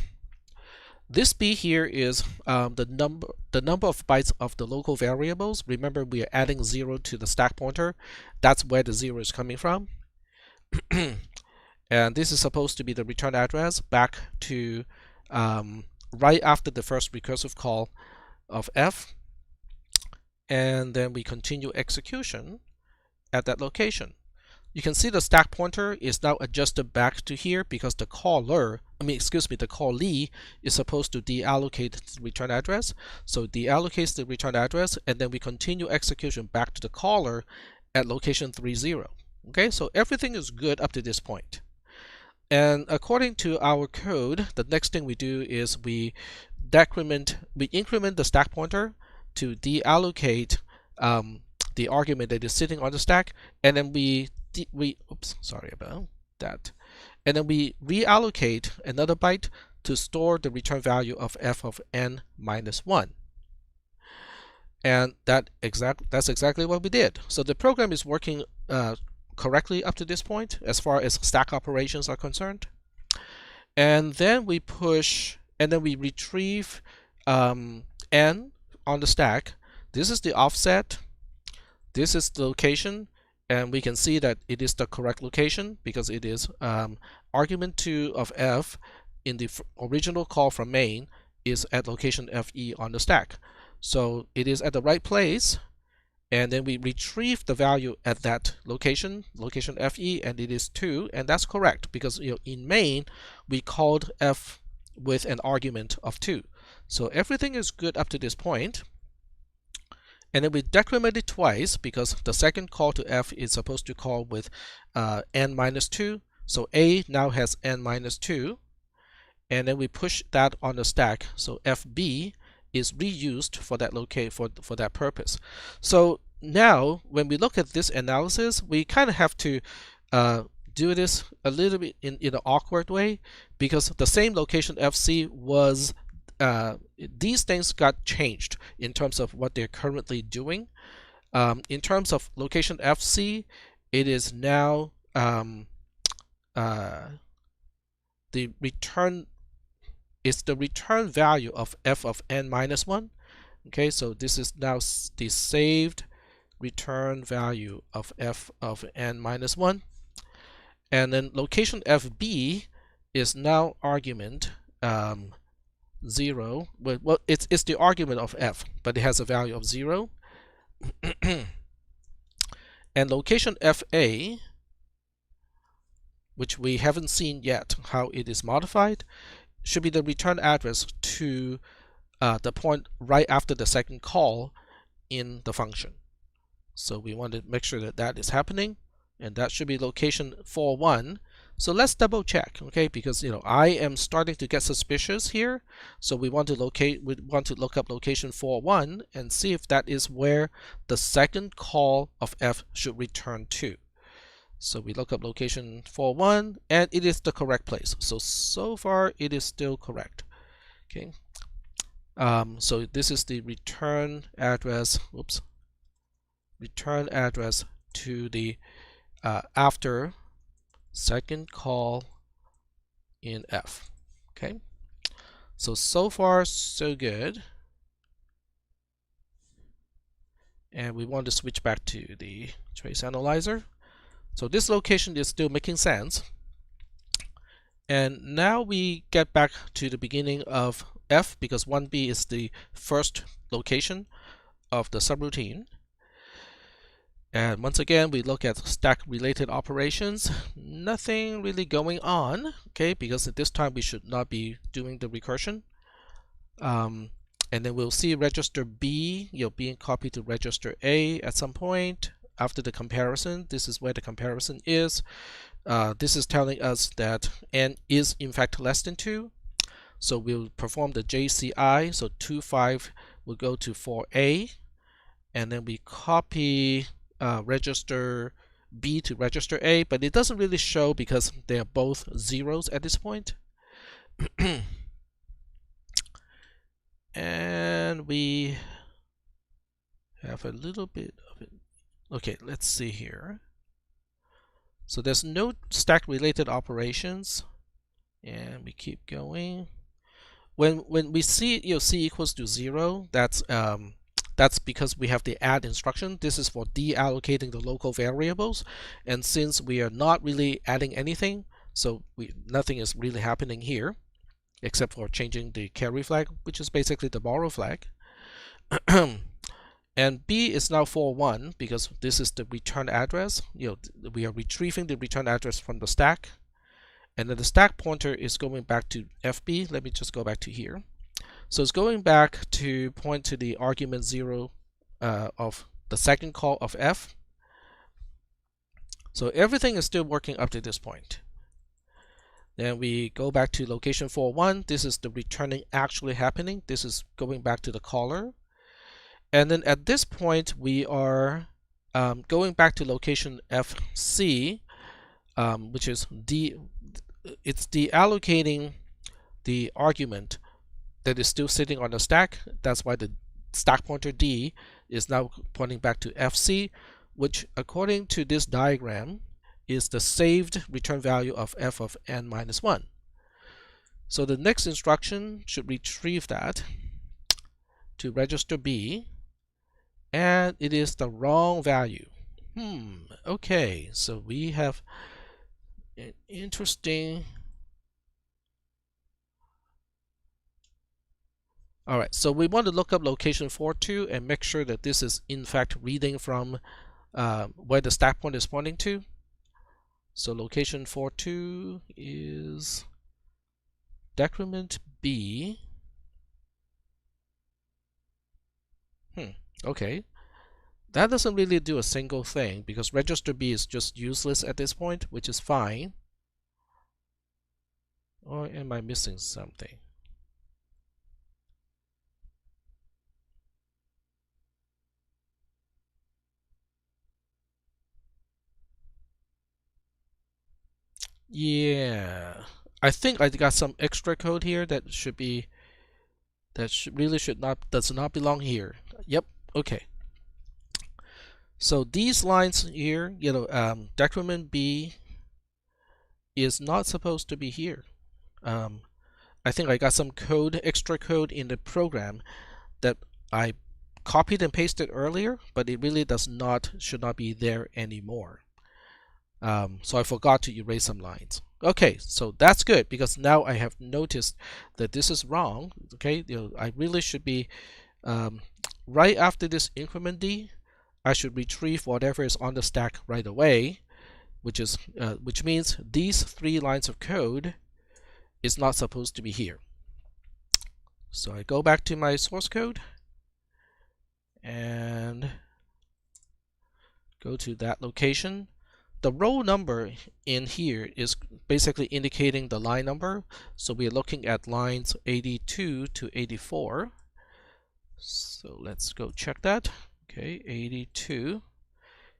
This B here is the number of bytes of the local variables. Remember, we are adding 0 to the stack pointer. That's where the 0 is coming from. And this is supposed to be the return address back to right after the first recursive call of F. And then we continue execution at that location. You can see the stack pointer is now adjusted back to here because the callee is supposed to deallocate the return address. So deallocates the return address, and then we continue execution back to the caller at location 30. Okay, so everything is good up to this point. And according to our code, the next thing we do is we increment the stack pointer to deallocate the argument that is sitting on the stack, and then we reallocate another byte to store the return value of F of n minus 1. And that's exactly what we did. So the program is working correctly up to this point as far as stack operations are concerned. And then we push, and then we retrieve n on the stack. This is the offset. This is the location. And we can see that it is the correct location because it is argument 2 of F in the original call from main is at location FE on the stack. So it is at the right place, and then we retrieve the value at that location FE, and it is 2, and that's correct because in main we called F with an argument of 2. So everything is good up to this point. And then we decrement it twice because the second call to F is supposed to call with n minus 2. So A now has n minus 2. And then we push that on the stack. So FB is reused for that for that purpose. So now when we look at this analysis, we kind of have to do this a little bit in an awkward way because the same location FC was these things got changed in terms of what they're currently doing. In terms of location FC, it is now the return value of F of n minus 1. Okay, so this is now the saved return value of F of n minus 1. And then location FB is now argument 0. Well, it's the argument of F, but it has a value of 0. And location FA, which we haven't seen yet how it is modified, should be the return address to the point right after the second call in the function. So we want to make sure that that is happening, and that should be location 41. So let's double check, okay? Because I am starting to get suspicious here. So we want to look up location 41 and see if that is where the second call of F should return to. So we look up location 41, and it is the correct place. So far it is still correct. Okay. So this is the return address. Oops. Return address to the after second call in F. Okay. So far so good. And we want to switch back to the trace analyzer. So this location is still making sense. And now we get back to the beginning of F, because 1B is the first location of the subroutine. And once again, we look at stack related operations. Nothing really going on, okay, because at this time we should not be doing the recursion. And then we'll see register B being copied to register A at some point after the comparison. This is where the comparison is. This is telling us that n is in fact less than 2. So we'll perform the JCI. So 25 will go to 4A. And then we copy register B to register A, but it doesn't really show because they are both zeros at this point. And we have a little bit of it. Okay, let's see here. So there's no stack related operations, and we keep going. When we see C equals to 0, that's because we have the add instruction. This is for deallocating the local variables, and since we are not really adding anything, so nothing is really happening here except for changing the carry flag, which is basically the borrow flag. And B is now 41 because this is the return address. We are retrieving the return address from the stack, and then the stack pointer is going back to FB. Let me just go back to here. So it's going back to point to the argument 0 of the second call of F. So everything is still working up to this point. Then we go back to location 41. This is the returning actually happening. This is going back to the caller. And then at this point, we are going back to location FC, which is it's deallocating the argument that is still sitting on the stack. That's why the stack pointer D is now pointing back to FC, which according to this diagram is the saved return value of f of n minus 1. So the next instruction should retrieve that to register B, and it is the wrong value. Okay, so we have an interesting. Alright, so we want to look up location 42 and make sure that this is in fact reading from where the stack point is pointing to. So location 42 is decrement B. Okay. That doesn't really do a single thing because register B is just useless at this point, which is fine. Or am I missing something? Yeah, I think I got some extra code here that does not belong here. Yep. Okay. So these lines here, decrement B is not supposed to be here. I think I got some extra code in the program that I copied and pasted earlier, but it really should not be there anymore. So I forgot to erase some lines. Okay, so that's good because now I have noticed that this is wrong. Okay, I really should be right after this increment D, I should retrieve whatever is on the stack right away, which means these 3 lines of code is not supposed to be here. So I go back to my source code and go to that location. The row number in here is basically indicating the line number. So we're looking at lines 82 to 84. So let's go check that. Okay, 82.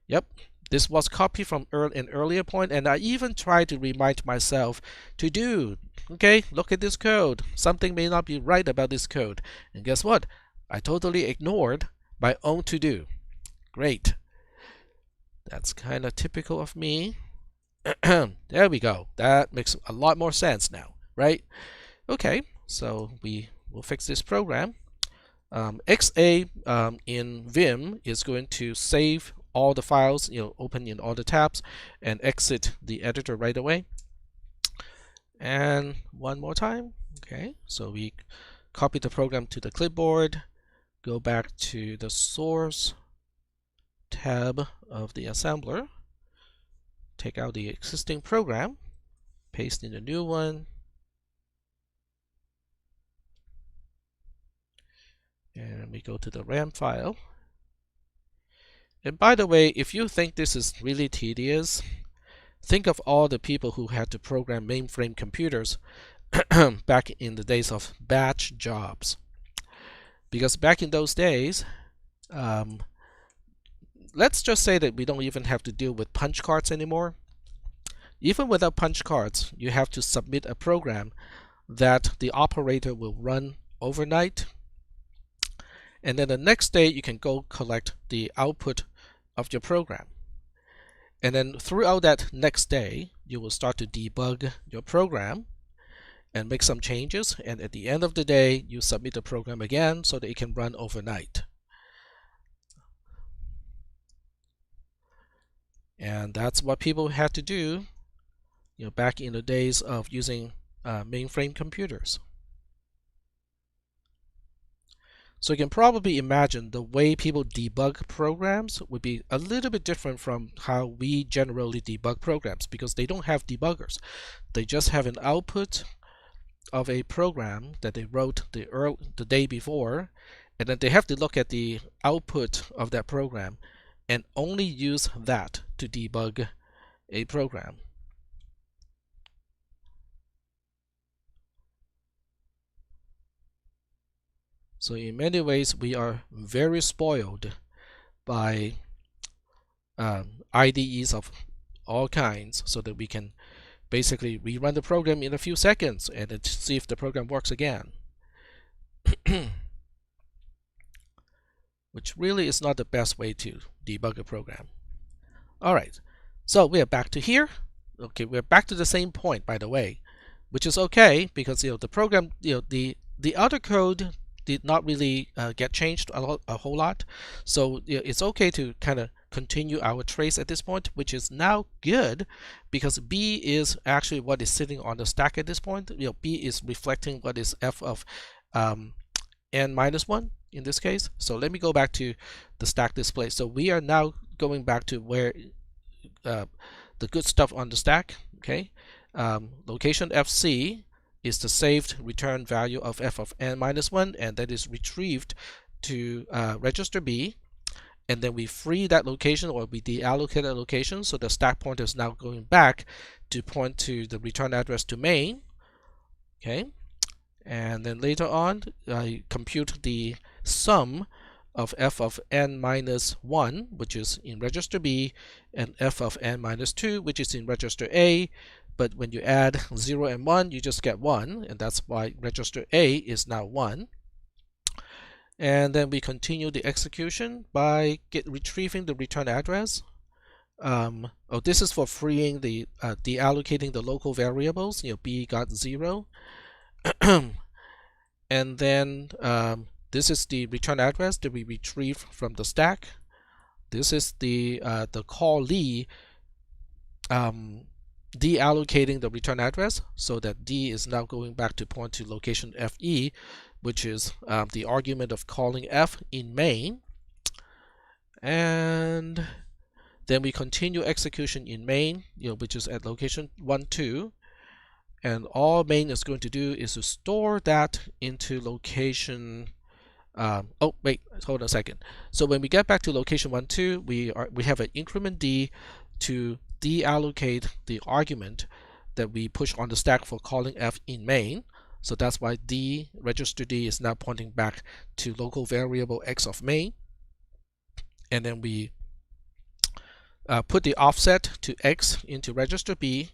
Yep, this was copied from an earlier point, and I even tried to remind myself to do. Okay, look at this code. Something may not be right about this code. And guess what? I totally ignored my own to-do. Great. That's kind of typical of me. There we go. That makes a lot more sense now, right? Okay, so we will fix this program. XA in Vim is going to save all the files, open in all the tabs, and exit the editor right away. And one more time. Okay, so we copy the program to the clipboard, go back to the source tab of the assembler, take out the existing program, paste in the new one, and we go to the RAM file. And by the way, if you think this is really tedious, think of all the people who had to program mainframe computers back in the days of batch jobs. Because back in those days, let's just say that we don't even have to deal with punch cards anymore. Even without punch cards, you have to submit a program that the operator will run overnight. And then the next day, you can go collect the output of your program. And then throughout that next day, you will start to debug your program and make some changes. And at the end of the day, you submit the program again so that it can run overnight. And that's what people had to do, back in the days of using mainframe computers. So you can probably imagine the way people debug programs would be a little bit different from how we generally debug programs, because they don't have debuggers. They just have an output of a program that they wrote the day before, and then they have to look at the output of that program and only use that to debug a program. So in many ways, we are very spoiled by IDEs of all kinds, so that we can basically rerun the program in a few seconds and then see if the program works again. Which really is not the best way to debug a program. Alright, so we are back to here. Okay, we're back to the same point, by the way, which is okay, because the program, the other code did not really get changed a whole lot. So it's okay to kind of continue our trace at this point, which is now good, because B is actually what is sitting on the stack at this point. B is reflecting what is f of n minus 1 in this case. So let me go back to the stack display. So we are now going back to where the good stuff on the stack. Okay, location FC is the saved return value of f of n minus 1, and that is retrieved to register B. And then we free that location, or we deallocate that location, so the stack pointer is now going back to point to the return address to main. Okay, and then later on, I compute the sum of f of n minus 1, which is in register B, and f of n minus 2, which is in register A. But when you add 0 and 1, you just get 1, and that's why register A is now 1. And then we continue the execution by retrieving the return address. This is for freeing the deallocating the local variables. B got 0. And then this is the return address that we retrieve from the stack. This is the callee deallocating the return address, so that D is now going back to point to location FE, which is the argument of calling F in main. And then we continue execution in main, which is at location 1, 2. And all main is going to do is to store that into location. Oh wait, hold on a second. So when we get back to location 1, 2, we have an increment D to deallocate the argument that we push on the stack for calling F in main. So that's why D, register D, is now pointing back to local variable X of main. And then we put the offset to X into register B.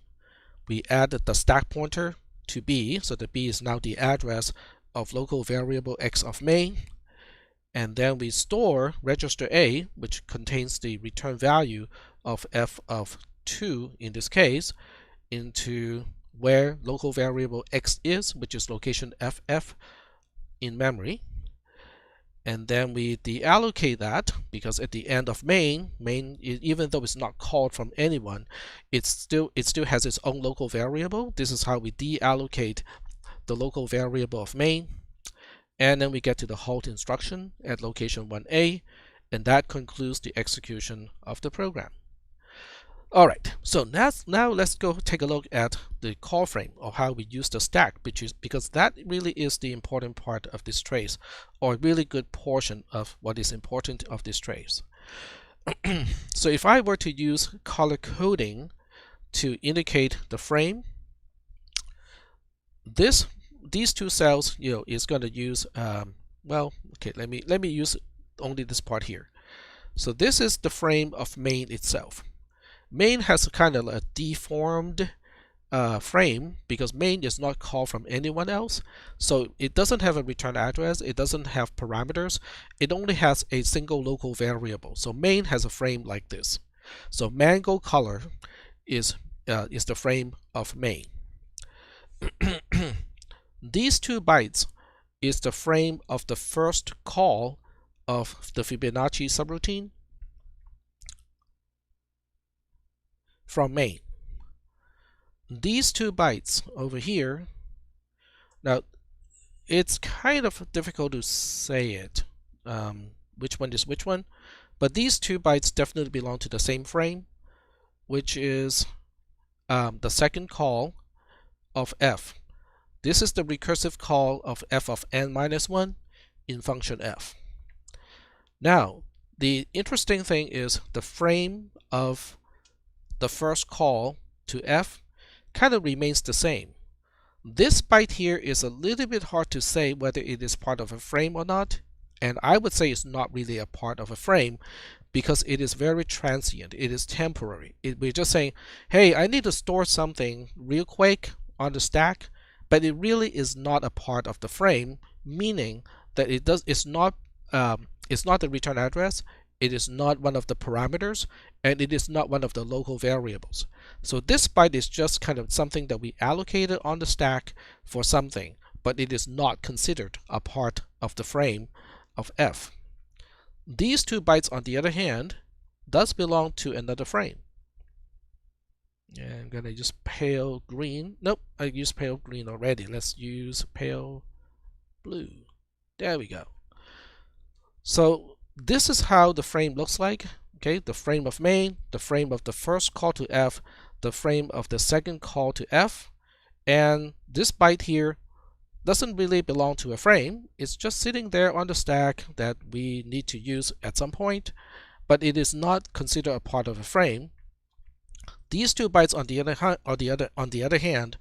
We add the stack pointer to B, so that B is now the address of local variable X of main. And then we store register A, which contains the return value of F of 2 in this case, into where local variable X is, which is location FF in memory. And then we deallocate that, because at the end of main, even though it's not called from anyone, it still has its own local variable. This is how we deallocate the local variable of main. And then we get to the halt instruction at location 1A, and that concludes the execution of the program. All right, so now let's go take a look at the call frame, or how we use the stack, because that really is the important part of this trace, or a really good portion of what is important of this trace. So if I were to use color coding to indicate the frame, these two cells, is going to use well, okay, let me use only this part here. So this is the frame of main itself. Main has kind of a deformed frame, because main is not called from anyone else, so it doesn't have a return address, it doesn't have parameters, it only has a single local variable. So main has a frame like this. So mango color is the frame of main. These 2 bytes is the frame of the first call of the Fibonacci subroutine from main. These 2 bytes over here, now it's kind of difficult to say it, which one is which one, but these 2 bytes definitely belong to the same frame, which is the second call of F. This is the recursive call of F of n minus 1 in function F. Now, the interesting thing is the frame of the first call to F kind of remains the same. This byte here is a little bit hard to say whether it is part of a frame or not, and I would say it's not really a part of a frame, because it is very transient, it is temporary. We're just saying, hey, I need to store something real quick on the stack, but it really is not a part of the frame, meaning that it's not the return address, it is not one of the parameters, and it is not one of the local variables. So this byte is just kind of something that we allocated on the stack for something, but it is not considered a part of the frame of F. These 2 bytes, on the other hand, does belong to another frame. And I'm gonna use pale green. Nope, I used pale green already. Let's use pale blue. There we go. So this is how the frame looks like. Okay, the frame of main, the frame of the first call to F, the frame of the second call to F, and this byte here doesn't really belong to a frame. It's just sitting there on the stack that we need to use at some point, but it is not considered a part of a frame. These 2 bytes, on the other hand,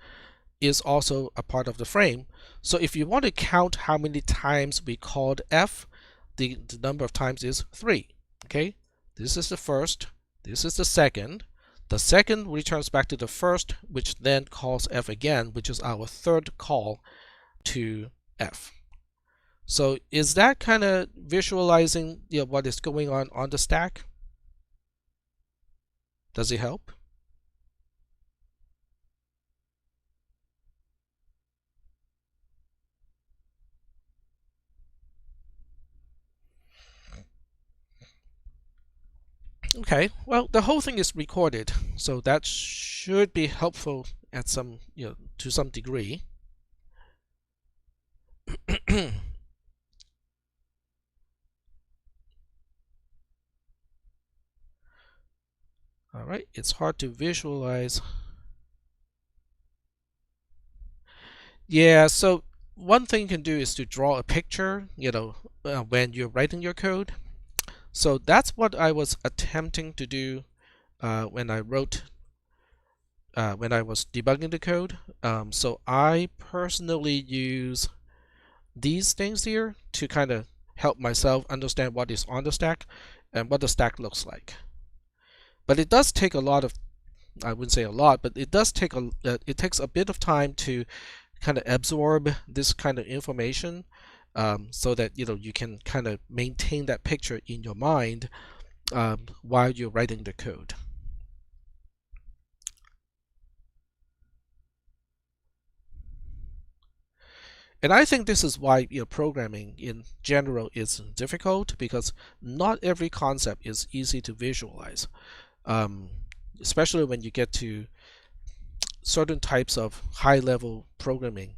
is also a part of the frame. So if you want to count how many times we called F, the number of times is 3. Okay, this is the first, this is the second. The second returns back to the first, which then calls F again, which is our third call to F. So is that kind of visualizing what is going on the stack? Does it help? Okay, well, the whole thing is recorded, so that should be helpful at some, to some degree. All right, it's hard to visualize. Yeah, so one thing you can do is to draw a picture, when you're writing your code. So that's what I was attempting to do when I was debugging the code. So I personally use these things here to kind of help myself understand what is on the stack and what the stack looks like. But it does take a lot of, I wouldn't say a lot, but it does take it takes a bit of time to kind of absorb this kind of information, so that you can kind of maintain that picture in your mind while you're writing the code. And I think this is why programming in general is difficult, because not every concept is easy to visualize, especially when you get to certain types of high-level programming.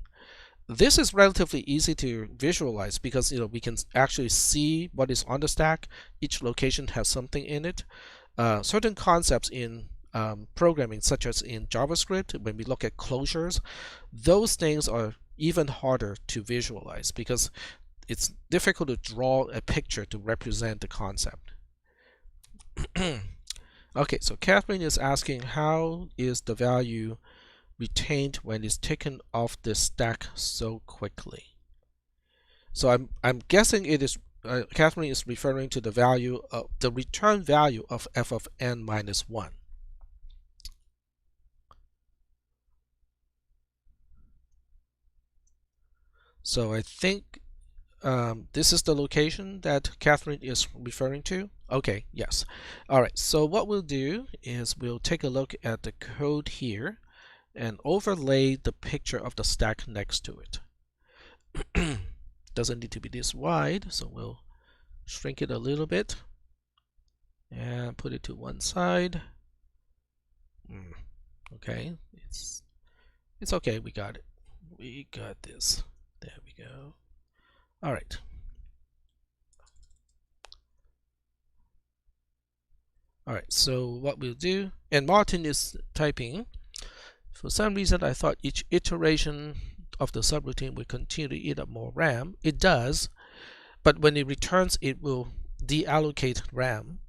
This is relatively easy to visualize because we can actually see what is on the stack. Each location has something in it. Certain concepts in programming, such as in JavaScript, when we look at closures, those things are even harder to visualize because it's difficult to draw a picture to represent the concept. Okay, so Catherine is asking, how is the value retained when it's taken off the stack so quickly? So I'm guessing it is Catherine is referring to the value of the return value of f of n minus 1. So I think this is the location that Catherine is referring to. Okay, yes. All right, so what we'll do is we'll take a look at the code here and overlay the picture of the stack next to it. Doesn't need to be this wide, so we'll shrink it a little bit and put it to one side. Okay, it's okay. We got it. We got this. There we go. All right. All right, so what we'll do, and Martin is typing, for some reason I thought each iteration of the subroutine will continue to eat up more RAM. It does, but when it returns, it will deallocate RAM.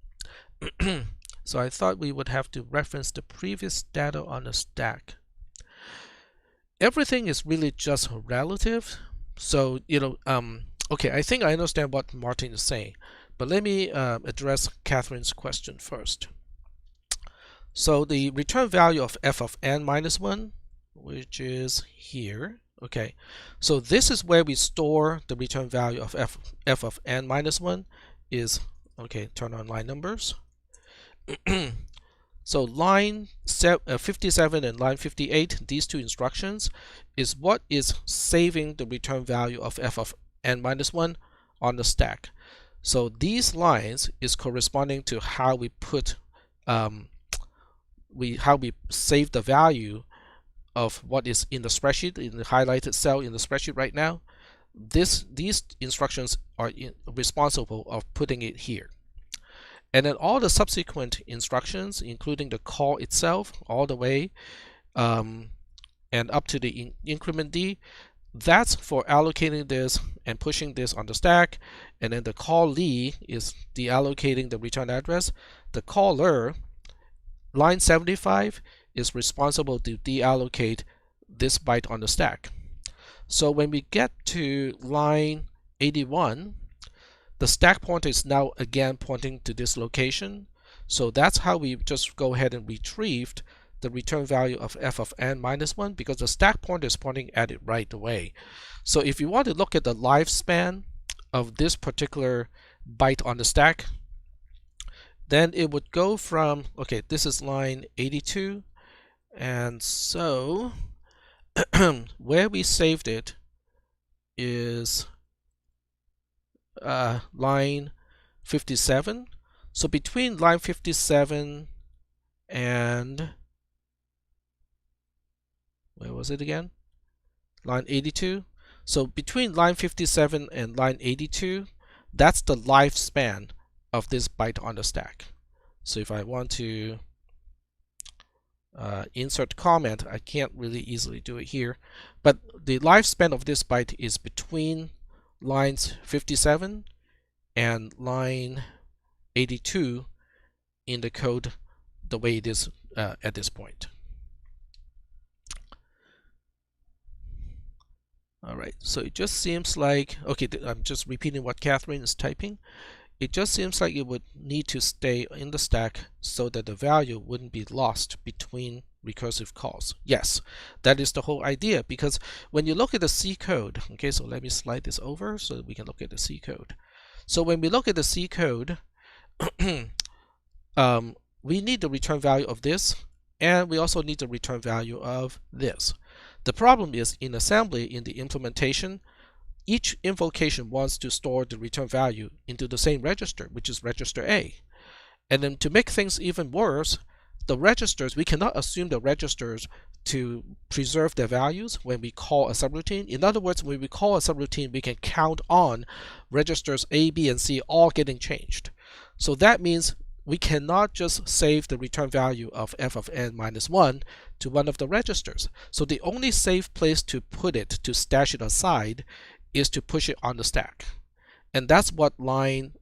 So I thought we would have to reference the previous data on the stack. Everything is really just relative. So, okay, I think I understand what Martin is saying, but let me address Catherine's question first. So the return value of f of n minus 1, which is here, okay, so this is where we store the return value of f of n minus 1 is, okay, turn on line numbers. So line 57 and line 58, these two instructions, is what is saving the return value of f of n minus 1 on the stack. So these lines is corresponding to how we put how we save the value of what is in the spreadsheet, in the highlighted cell in the spreadsheet right now. These instructions are responsible of putting it here. And then all the subsequent instructions, including the call itself, all the way and up to the increment D, that's for allocating this and pushing this on the stack. And then the callee is deallocating the return address. The caller, line 75, is responsible to deallocate this byte on the stack. So when we get to line 81, the stack pointer is now again pointing to this location. So that's how we just go ahead and retrieved the return value of f of n minus 1, because the stack pointer is pointing at it right away. So if you want to look at the lifespan of this particular byte on the stack, then it would go from, okay, this is line 82, and so where we saved it is line 57. So between line 57 and, where was it again? Line 82. So between line 57 and line 82, that's the lifespan of this byte on the stack. So if I want to insert comment. I can't really easily do it here, but the lifespan of this byte is between lines 57 and line 82 in the code the way it is at this point. All right, so it just seems like, okay, I'm just repeating what Catherine is typing. It just seems like it would need to stay in the stack so that the value wouldn't be lost between recursive calls. Yes, that is the whole idea, because when you look at the C code, okay, so let me slide this over so that we can look at the C code. So when we look at the C code, we need the return value of this, and we also need the return value of this. The problem is in assembly, in the implementation, each invocation wants to store the return value into the same register, which is register A. And then to make things even worse, the registers, we cannot assume the registers to preserve their values when we call a subroutine. In other words, when we call a subroutine, we can count on registers A, B, and C all getting changed. So that means we cannot just save the return value of f of n minus 1 to one of the registers. So the only safe place to put it, to stash it aside, is to push it on the stack. And that's what line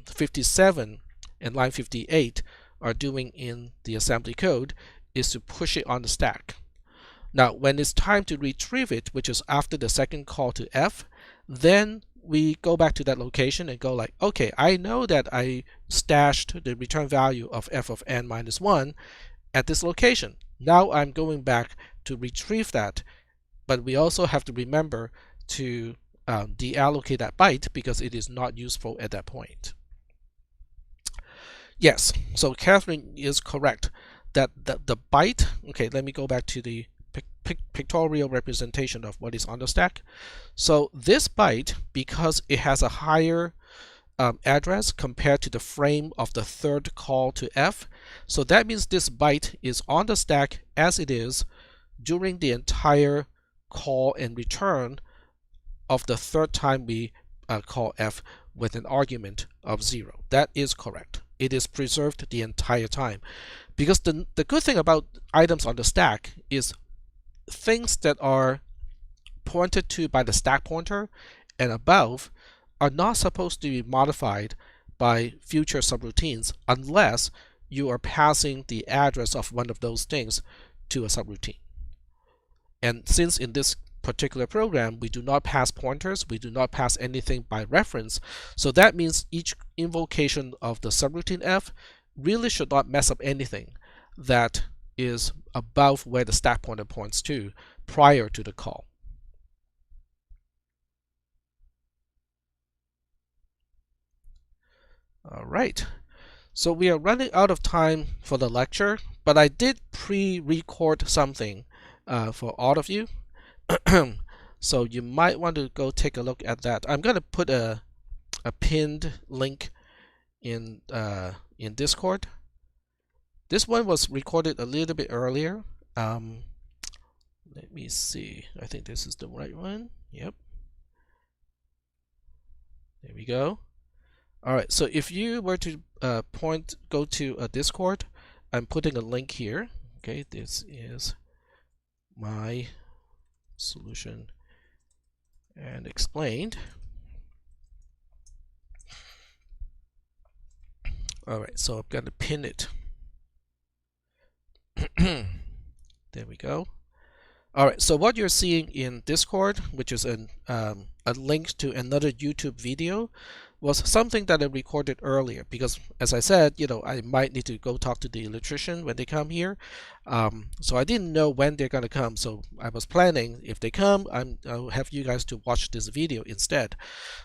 57 and line 58 are doing in the assembly code, is to push it on the stack. Now, when it's time to retrieve it, which is after the second call to f, then we go back to that location and go like, okay, I know that I stashed the return value of f of n minus 1 at this location. Now I'm going back to retrieve that, but we also have to remember to deallocate that byte because it is not useful at that point. Yes, so Catherine is correct that the byte, okay, let me go back to the pictorial representation of what is on the stack. So this byte, because it has a higher address compared to the frame of the third call to f, so that means this byte is on the stack as it is during the entire call and return of the third time we call f with an argument of 0. That is correct. It is preserved the entire time. Because the good thing about items on the stack is things that are pointed to by the stack pointer and above are not supposed to be modified by future subroutines unless you are passing the address of one of those things to a subroutine. And since in this particular program we do not pass pointers, we do not pass anything by reference, so that means each invocation of the subroutine f really should not mess up anything that is above where the stack pointer points to prior to the call. All right, so we are running out of time for the lecture, but I did pre-record something for all of you. So you might want to go take a look at that. I'm going to put a pinned link in Discord. This one was recorded a little bit earlier. Let me see. I think this is the right one. Yep. There we go. All right. So if you were to go to a Discord, I'm putting a link here. Okay. This is my solution and explained. All right. So I'm going to pin it. There we go. All right, so what you're seeing in Discord, which is a link to another YouTube video, was something that I recorded earlier because, as I said, I might need to go talk to the electrician when they come here. So I didn't know when they're going to come, so I was planning if they come, I'll have you guys to watch this video instead.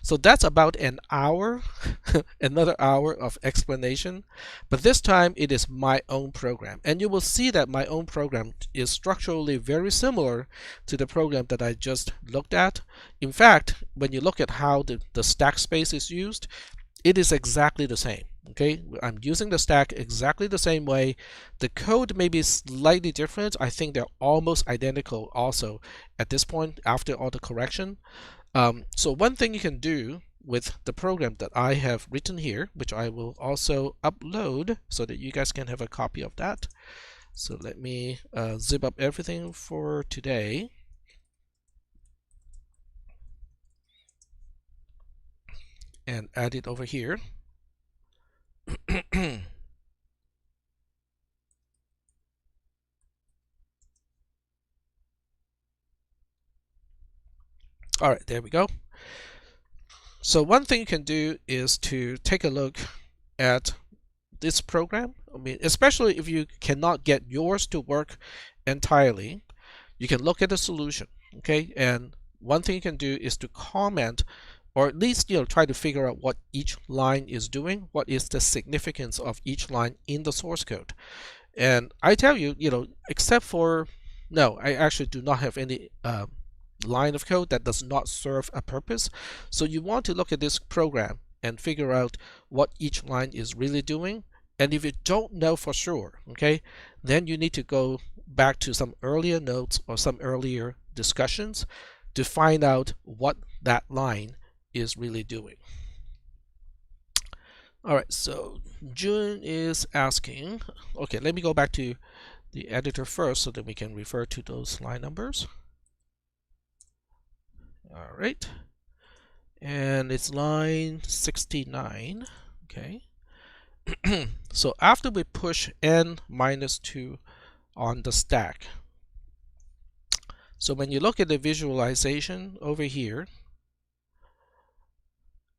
So that's about an hour, another hour of explanation, but this time it is my own program. And you will see that my own program is structurally very similar to the program that I just looked at. In fact, when you look at how the stack space is used, it is exactly the same. Okay, I'm using the stack exactly the same way. The code may be slightly different. I think they're almost identical also at this point after all the correction. So one thing you can do with the program that I have written here, which I will also upload so that you guys can have a copy of that. So let me zip up everything for today. And add it over here. All right, there we go. So one thing you can do is to take a look at this program. I mean, especially if you cannot get yours to work entirely, you can look at the solution, okay? And one thing you can do is to comment, or at least try to figure out what each line is doing, what is the significance of each line in the source code. And I tell you, except for, no, I actually do not have any line of code that does not serve a purpose. So you want to look at this program and figure out what each line is really doing. And if you don't know for sure, okay, then you need to go back to some earlier notes or some earlier discussions to find out what that line is really doing. All right, so June is asking, okay, let me go back to the editor first so that we can refer to those line numbers. All right, and it's line 69, okay. So after we push n minus 2 on the stack, so when you look at the visualization over here,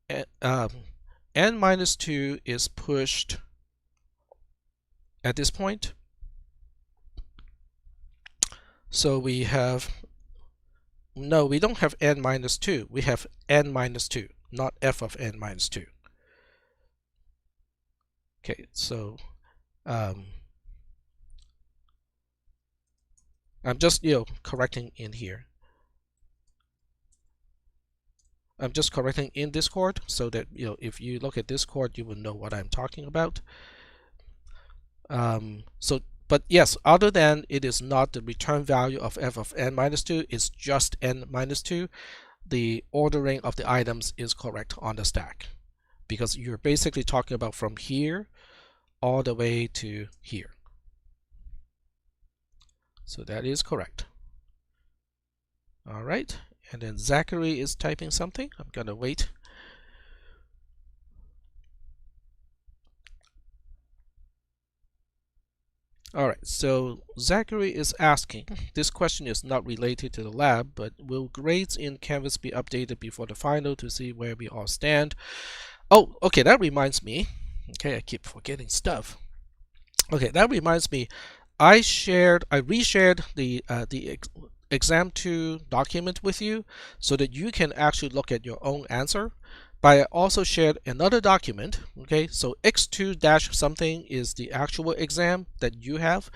n minus 2 is pushed at this point. So we have, no, we don't have n minus 2. We have n minus 2, not f of n minus 2. Okay, so I'm just correcting in here. I'm just correcting in Discord so that if you look at Discord, you will know what I'm talking about. But yes, other than it is not the return value of f of n minus 2, it's just n minus 2, the ordering of the items is correct on the stack, because you're basically talking about from here all the way to here. So that is correct. All right, and then Zachary is typing something. I'm gonna wait. All right, so Zachary is asking, this question is not related to the lab, but will grades in Canvas be updated before the final to see where we all stand? Oh, okay, that reminds me. Okay, I keep forgetting stuff. Okay, that reminds me. I reshared the exam 2 document with you so that you can actually look at your own answer. But I also shared another document. Okay, so x2 something is the actual exam that you have,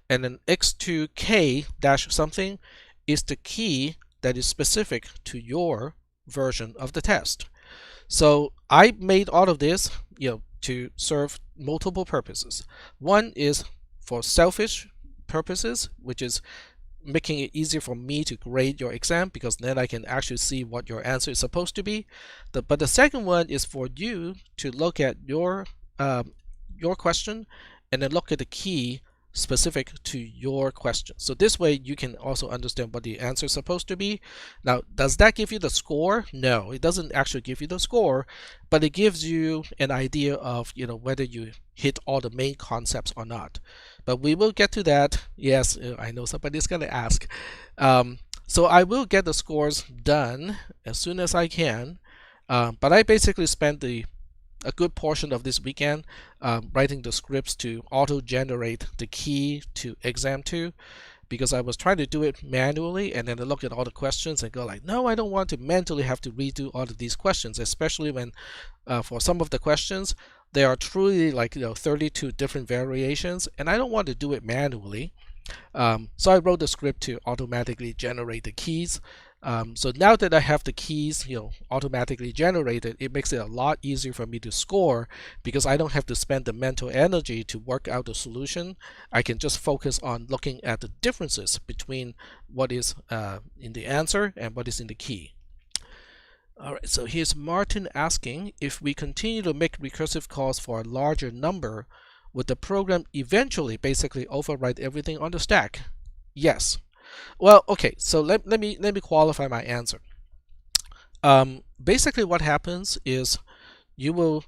and then x2k something is the key that is specific to your version of the test. So I made all of this to serve multiple purposes. One is for selfish purposes, which is making it easier for me to grade your exam, because then I can actually see what your answer is supposed to be. But the second one is for you to look at your question and then look at the key specific to your question. So this way you can also understand what the answer is supposed to be. Now, does that give you the score? No, it doesn't actually give you the score, but it gives you an idea of whether you hit all the main concepts or not. But we will get to that. Yes, I know somebody's gonna ask. So I will get the scores done as soon as I can. But I basically spent a good portion of this weekend writing the scripts to auto-generate the key to exam 2, because I was trying to do it manually, and then I look at all the questions and go like, no, I don't want to mentally have to redo all of these questions, especially when for some of the questions there are truly like 32 different variations, and I don't want to do it manually. So I wrote the script to automatically generate the keys. So now that I have the keys automatically generated, it makes it a lot easier for me to score, because I don't have to spend the mental energy to work out the solution. I can just focus on looking at the differences between what is in the answer and what is in the key. All right, so here's Martin asking, if we continue to make recursive calls for a larger number, would the program eventually basically overwrite everything on the stack? Yes. Well, okay, so let me qualify my answer. Basically what happens is it will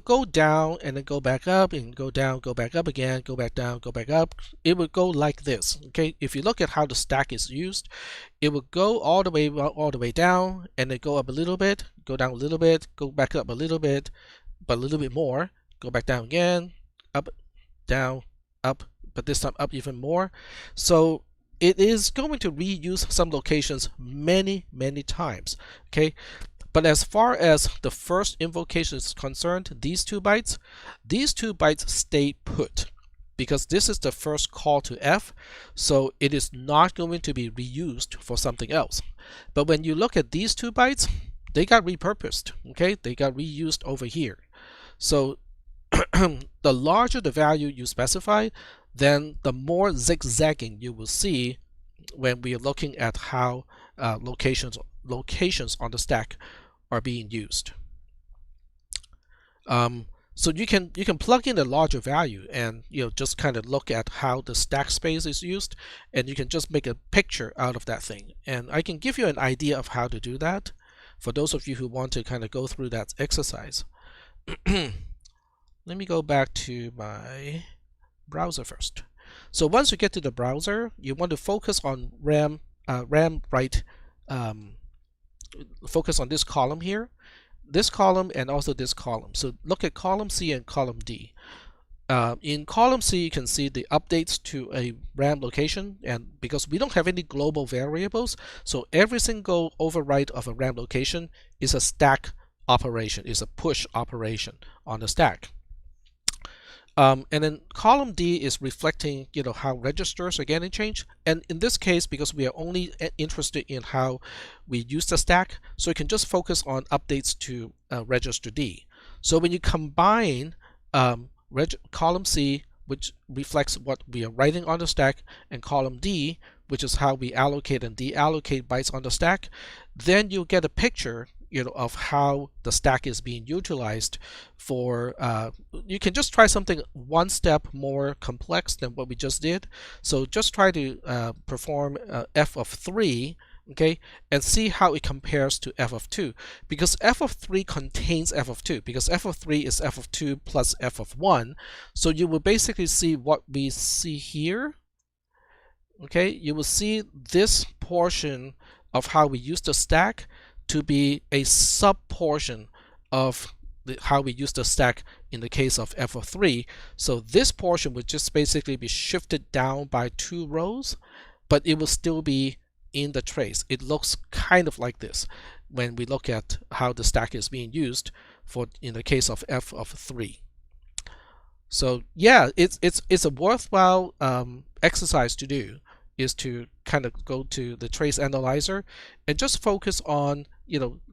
go down and then go back up and go down, go back up again, go back down, go back up. It would go like this. Okay, if you look at how the stack is used, it will go all the way down and then go up a little bit, go down a little bit, go back up a little bit, but a little bit more, go back down again, up, down, up, but this time up even more. So it is going to reuse some locations many times. Okay, but as far as the first invocation is concerned, these two bytes stay put because this is the first call to F, so it is not going to be reused for something else. But when you look at these 2 bytes, they got repurposed. Okay, they got reused over here. So the larger the value you specify, then the more zigzagging you will see when we are looking at how locations on the stack are being used. So you can plug in a larger value and just kind of look at how the stack space is used, and you can just make a picture out of that thing. And I can give you an idea of how to do that for those of you who want to kind of go through that exercise. Let me go back to my browser first. So once you get to the browser, you want to focus on RAM write. Focus on this column here, this column, and also this column. So look at column C and column D. In column C, you can see the updates to a RAM location, and because we don't have any global variables, so every single overwrite of a RAM location is a stack operation, is a push operation on the stack. And then column D is reflecting, how registers are getting changed. And in this case, because we are only interested in how we use the stack, so you can just focus on updates to register D. So when you combine column C, which reflects what we are writing on the stack, and column D, which is how we allocate and deallocate bytes on the stack, then you get a picture of how the stack is being utilized for, you can just try something one step more complex than what we just did. So just try to perform f of 3, okay, and see how it compares to f of 2, because f of 3 contains f of 2, because f of 3 is f of 2 plus f of 1. So you will basically see what we see here. Okay, you will see this portion of how we use the stack to be a sub portion of how we use the stack in the case of f of 3. So this portion would just basically be shifted down by 2 rows, but it will still be in the trace. It looks kind of like this when we look at how the stack is being used for in the case of f of 3. So yeah, it's a worthwhile exercise to do, is to kind of go to the trace analyzer and just focus on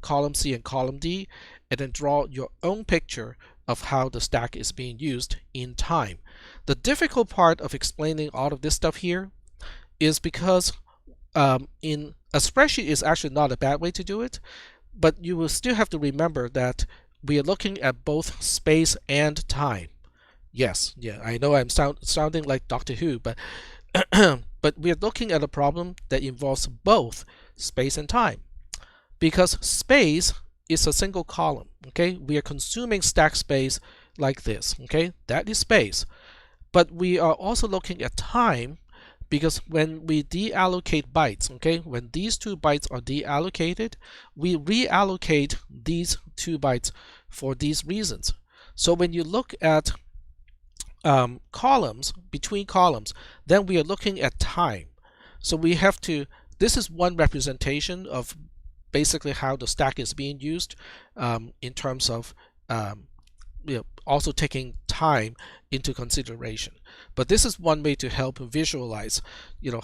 column C and column D, and then draw your own picture of how the stack is being used in time. The difficult part of explaining all of this stuff here is because in a spreadsheet is actually not a bad way to do it, but you will still have to remember that we are looking at both space and time. Yes, yeah, I know I'm sounding like Doctor Who, but but we are looking at a problem that involves both space and time, because space is a single column. Okay, we are consuming stack space like this. Okay, that is space, but we are also looking at time, because when we deallocate bytes, okay, when these 2 bytes are deallocated, we reallocate these 2 bytes for these reasons. So when you look at columns, between columns, then we are looking at time. So we have to, this is one representation of basically how the stack is being used in terms of also taking time into consideration. But this is one way to help visualize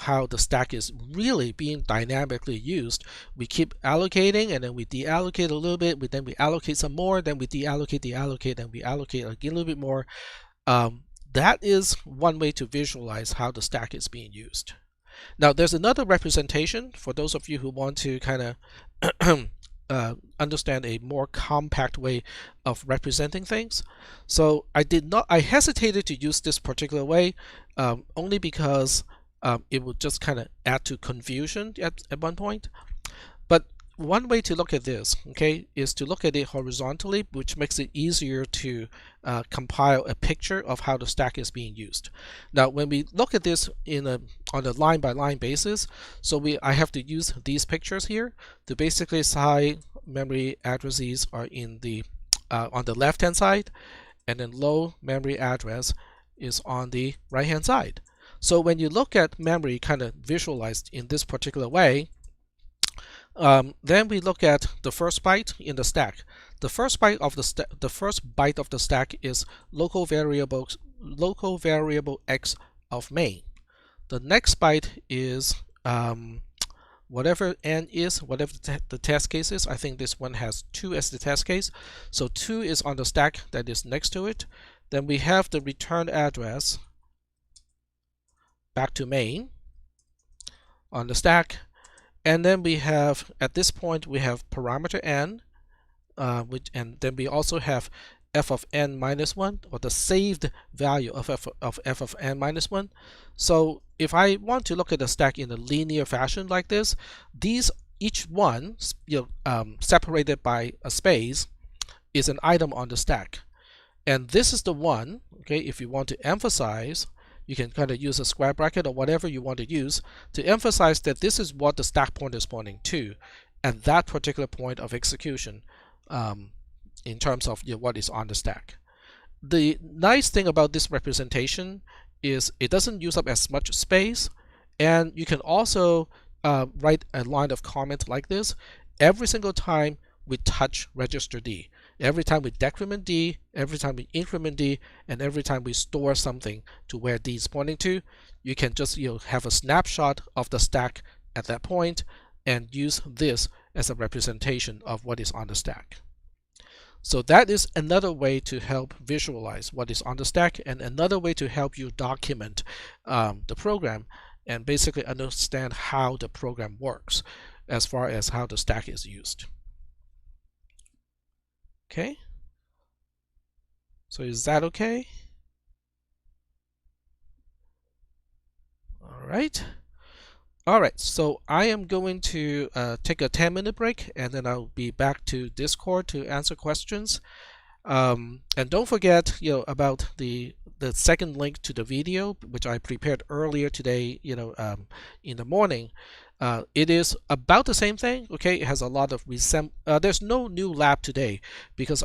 how the stack is really being dynamically used. We keep allocating, and then we deallocate a little bit, then we allocate some more, then we deallocate, and we allocate again a little bit more. That is one way to visualize how the stack is being used. Now there's another representation for those of you who want to kind of understand a more compact way of representing things. So I hesitated to use this particular way only because it would just kind of add to confusion at one point. But one way to look at this, okay, is to look at it horizontally, which makes it easier to compile a picture of how the stack is being used. Now, when we look at this on a line-by-line basis, so I have to use these pictures here to basically say memory addresses are in the on the left-hand side, and then low memory address is on the right-hand side. So when you look at memory kind of visualized in this particular way, then we look at the first byte in the stack. The first byte of the stack is local variable x of main. The next byte is whatever n is, whatever the test case is. I think this one has 2 as the test case. So 2 is on the stack that is next to it. Then we have the return address back to main on the stack. And then we have, at this point, we have parameter n, and then we also have f of n minus 1, or the saved value of f of n minus 1. So if I want to look at the stack in a linear fashion like this, each one, separated by a space, is an item on the stack. And this is the one, okay, if you want to emphasize, you can kind of use a square bracket or whatever you want to use to emphasize that this is what the stack pointer is pointing to at that particular point of execution in terms of what is on the stack. The nice thing about this representation is it doesn't use up as much space, and you can also write a line of comment like this every single time we touch register D. Every time we decrement D, every time we increment D, and every time we store something to where D is pointing to, you can just have a snapshot of the stack at that point and use this as a representation of what is on the stack. So that is another way to help visualize what is on the stack, and another way to help you document the program and basically understand how the program works as far as how the stack is used. Okay, so is that okay? All right, so I am going to take a 10-minute break, and then I'll be back to Discord to answer questions. And don't forget, about the second link to the video, which I prepared earlier today, in the morning. It is about the same thing. Okay, it has a lot of there's no new lab today because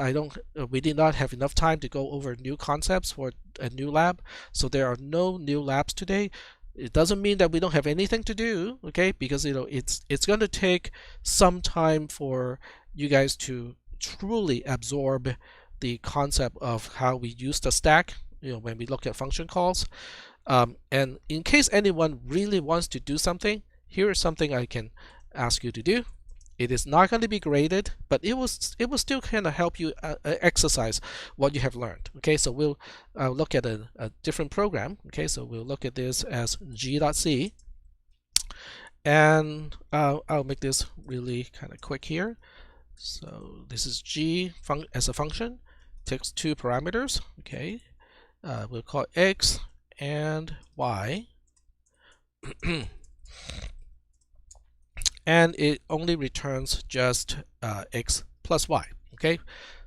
we did not have enough time to go over new concepts for a new lab. So there are no new labs today. It doesn't mean that we don't have anything to do, okay? Because it's going to take some time for you guys to truly absorb the concept of how we use the stack, when we look at function calls. And in case anyone really wants to do something, here is something I can ask you to do. It is not going to be graded, but it will still kind of help you exercise what you have learned. Okay, so we'll look at a different program. Okay, so we'll look at this as g.c, and I'll make this really kind of quick here. So this is g as a function, takes 2 parameters. Okay, we'll call x and y. And it only returns just x plus y. Okay,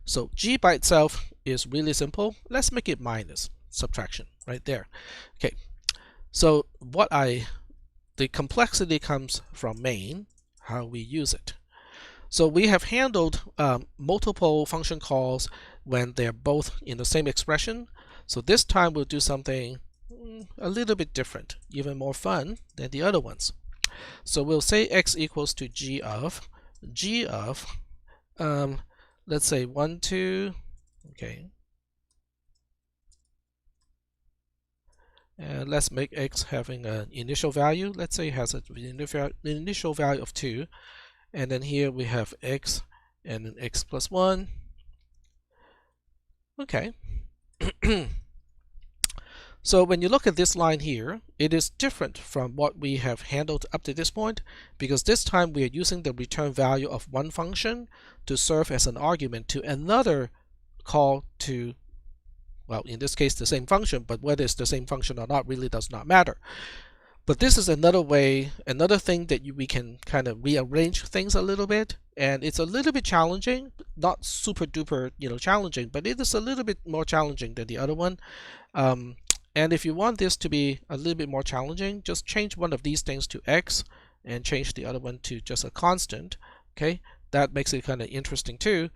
so g by itself is really simple. Let's make it minus, subtraction right there. Okay, so the complexity comes from main, how we use it. So we have handled multiple function calls when they're both in the same expression. So this time we'll do something a little bit different, even more fun than the other ones. So we'll say x equals to g of let's say 1, 2, okay, and let's make x having an initial value. Let's say it has an initial value of 2, and then here we have x and then x plus 1. Okay. So when you look at this line here, it is different from what we have handled up to this point, because this time we are using the return value of one function to serve as an argument to another call to, well, in this case, the same function, but whether it's the same function or not really does not matter. But this is another way, another thing that we can kind of rearrange things a little bit, and it's a little bit challenging, not super duper, challenging, but it is a little bit more challenging than the other one. And if you want this to be a little bit more challenging, just change one of these things to x and change the other one to just a constant. Okay, that makes it kind of interesting too.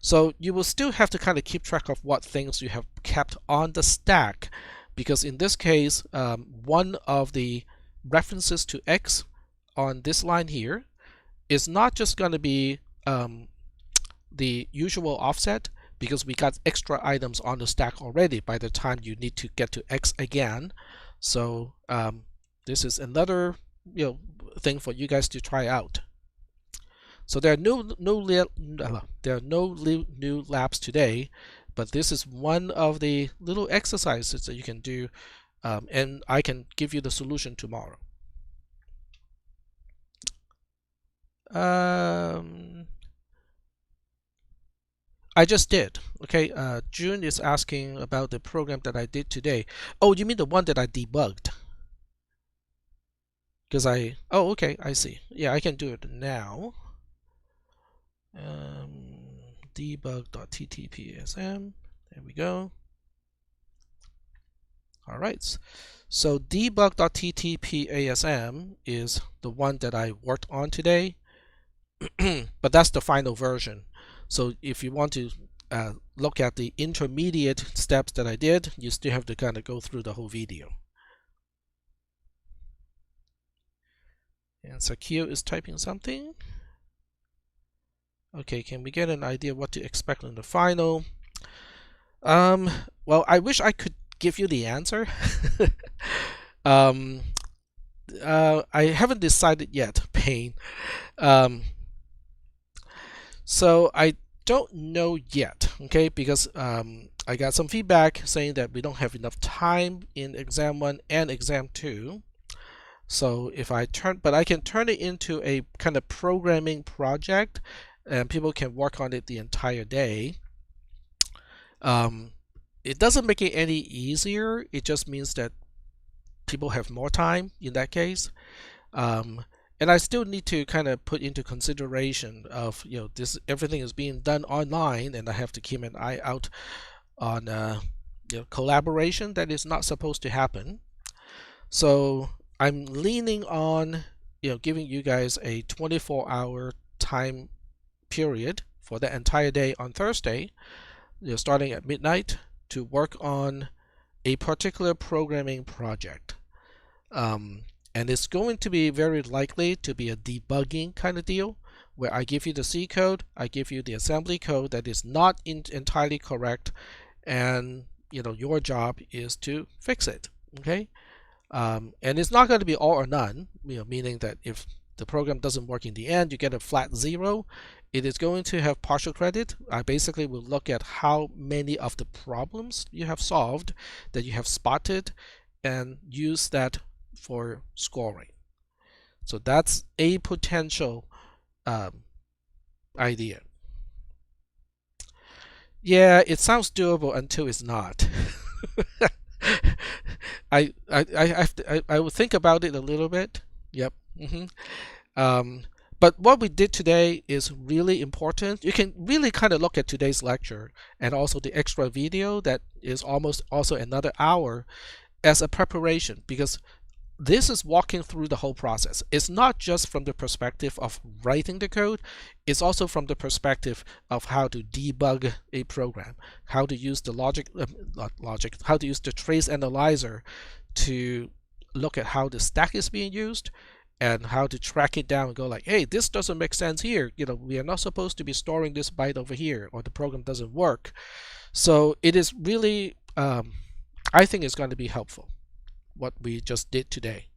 So you will still have to kind of keep track of what things you have kept on the stack, because in this case, one of the references to x on this line here is not just going to be the usual offset, because we got extra items on the stack already by the time you need to get to x again. So this is another thing for you guys to try out. So there are no new labs today, but this is one of the little exercises that you can do, and I can give you the solution tomorrow. I just did. Okay, June is asking about the program that I did today. Oh, you mean the one that I debugged? Because oh, okay, I see. Yeah, I can do it now. Debug.ttpasm. There we go. All right. So debug.ttpasm is the one that I worked on today, but that's the final version. So if you want to look at the intermediate steps that I did, you still have to kind of go through the whole video. And Sakio is typing something. Okay, can we get an idea what to expect in the final? Well, I wish I could give you the answer. I haven't decided yet, Pain. So I don't know yet, okay, because I got some feedback saying that we don't have enough time in exam 1 and exam 2. So if I can turn it into a kind of programming project, and people can work on it the entire day. It doesn't make it any easier. It just means that people have more time in that case. And I still need to kind of put into consideration of, this everything is being done online, and I have to keep an eye out on collaboration that is not supposed to happen. So I'm leaning on giving you guys a 24-hour time period for the entire day on Thursday, starting at midnight, to work on a particular programming project. And it's going to be very likely to be a debugging kind of deal, where I give you the C code, I give you the assembly code that is not entirely correct, and your job is to fix it. Okay, and it's not going to be all or none, meaning that if the program doesn't work in the end, you get a flat 0. It is going to have partial credit. I basically will look at how many of the problems you have solved, that you have spotted, and use that for scoring. So that's a potential idea. Yeah, it sounds doable until it's not. I will think about it a little bit. Yep. But what we did today is really important. You can really kind of look at today's lecture and also the extra video that is almost also another hour as a preparation, because this is walking through the whole process. It's not just from the perspective of writing the code, it's also from the perspective of how to debug a program, how to use the how to use the trace analyzer to look at how the stack is being used, and how to track it down and go like, hey, this doesn't make sense here. We are not supposed to be storing this byte over here, or the program doesn't work. So it is really, I think it's going to be helpful, what we just did today.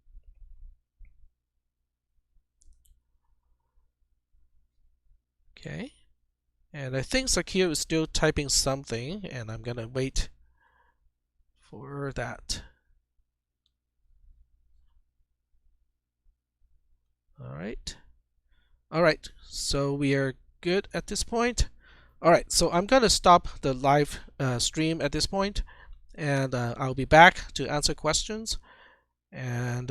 Okay, and I think Sakio is still typing something, and I'm gonna wait for that. right. All right, so we are good at this point. All right, so I'm going to stop the live stream at this point, and I'll be back to answer questions and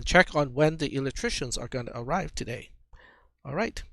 check on when the electricians are going to arrive today. All right.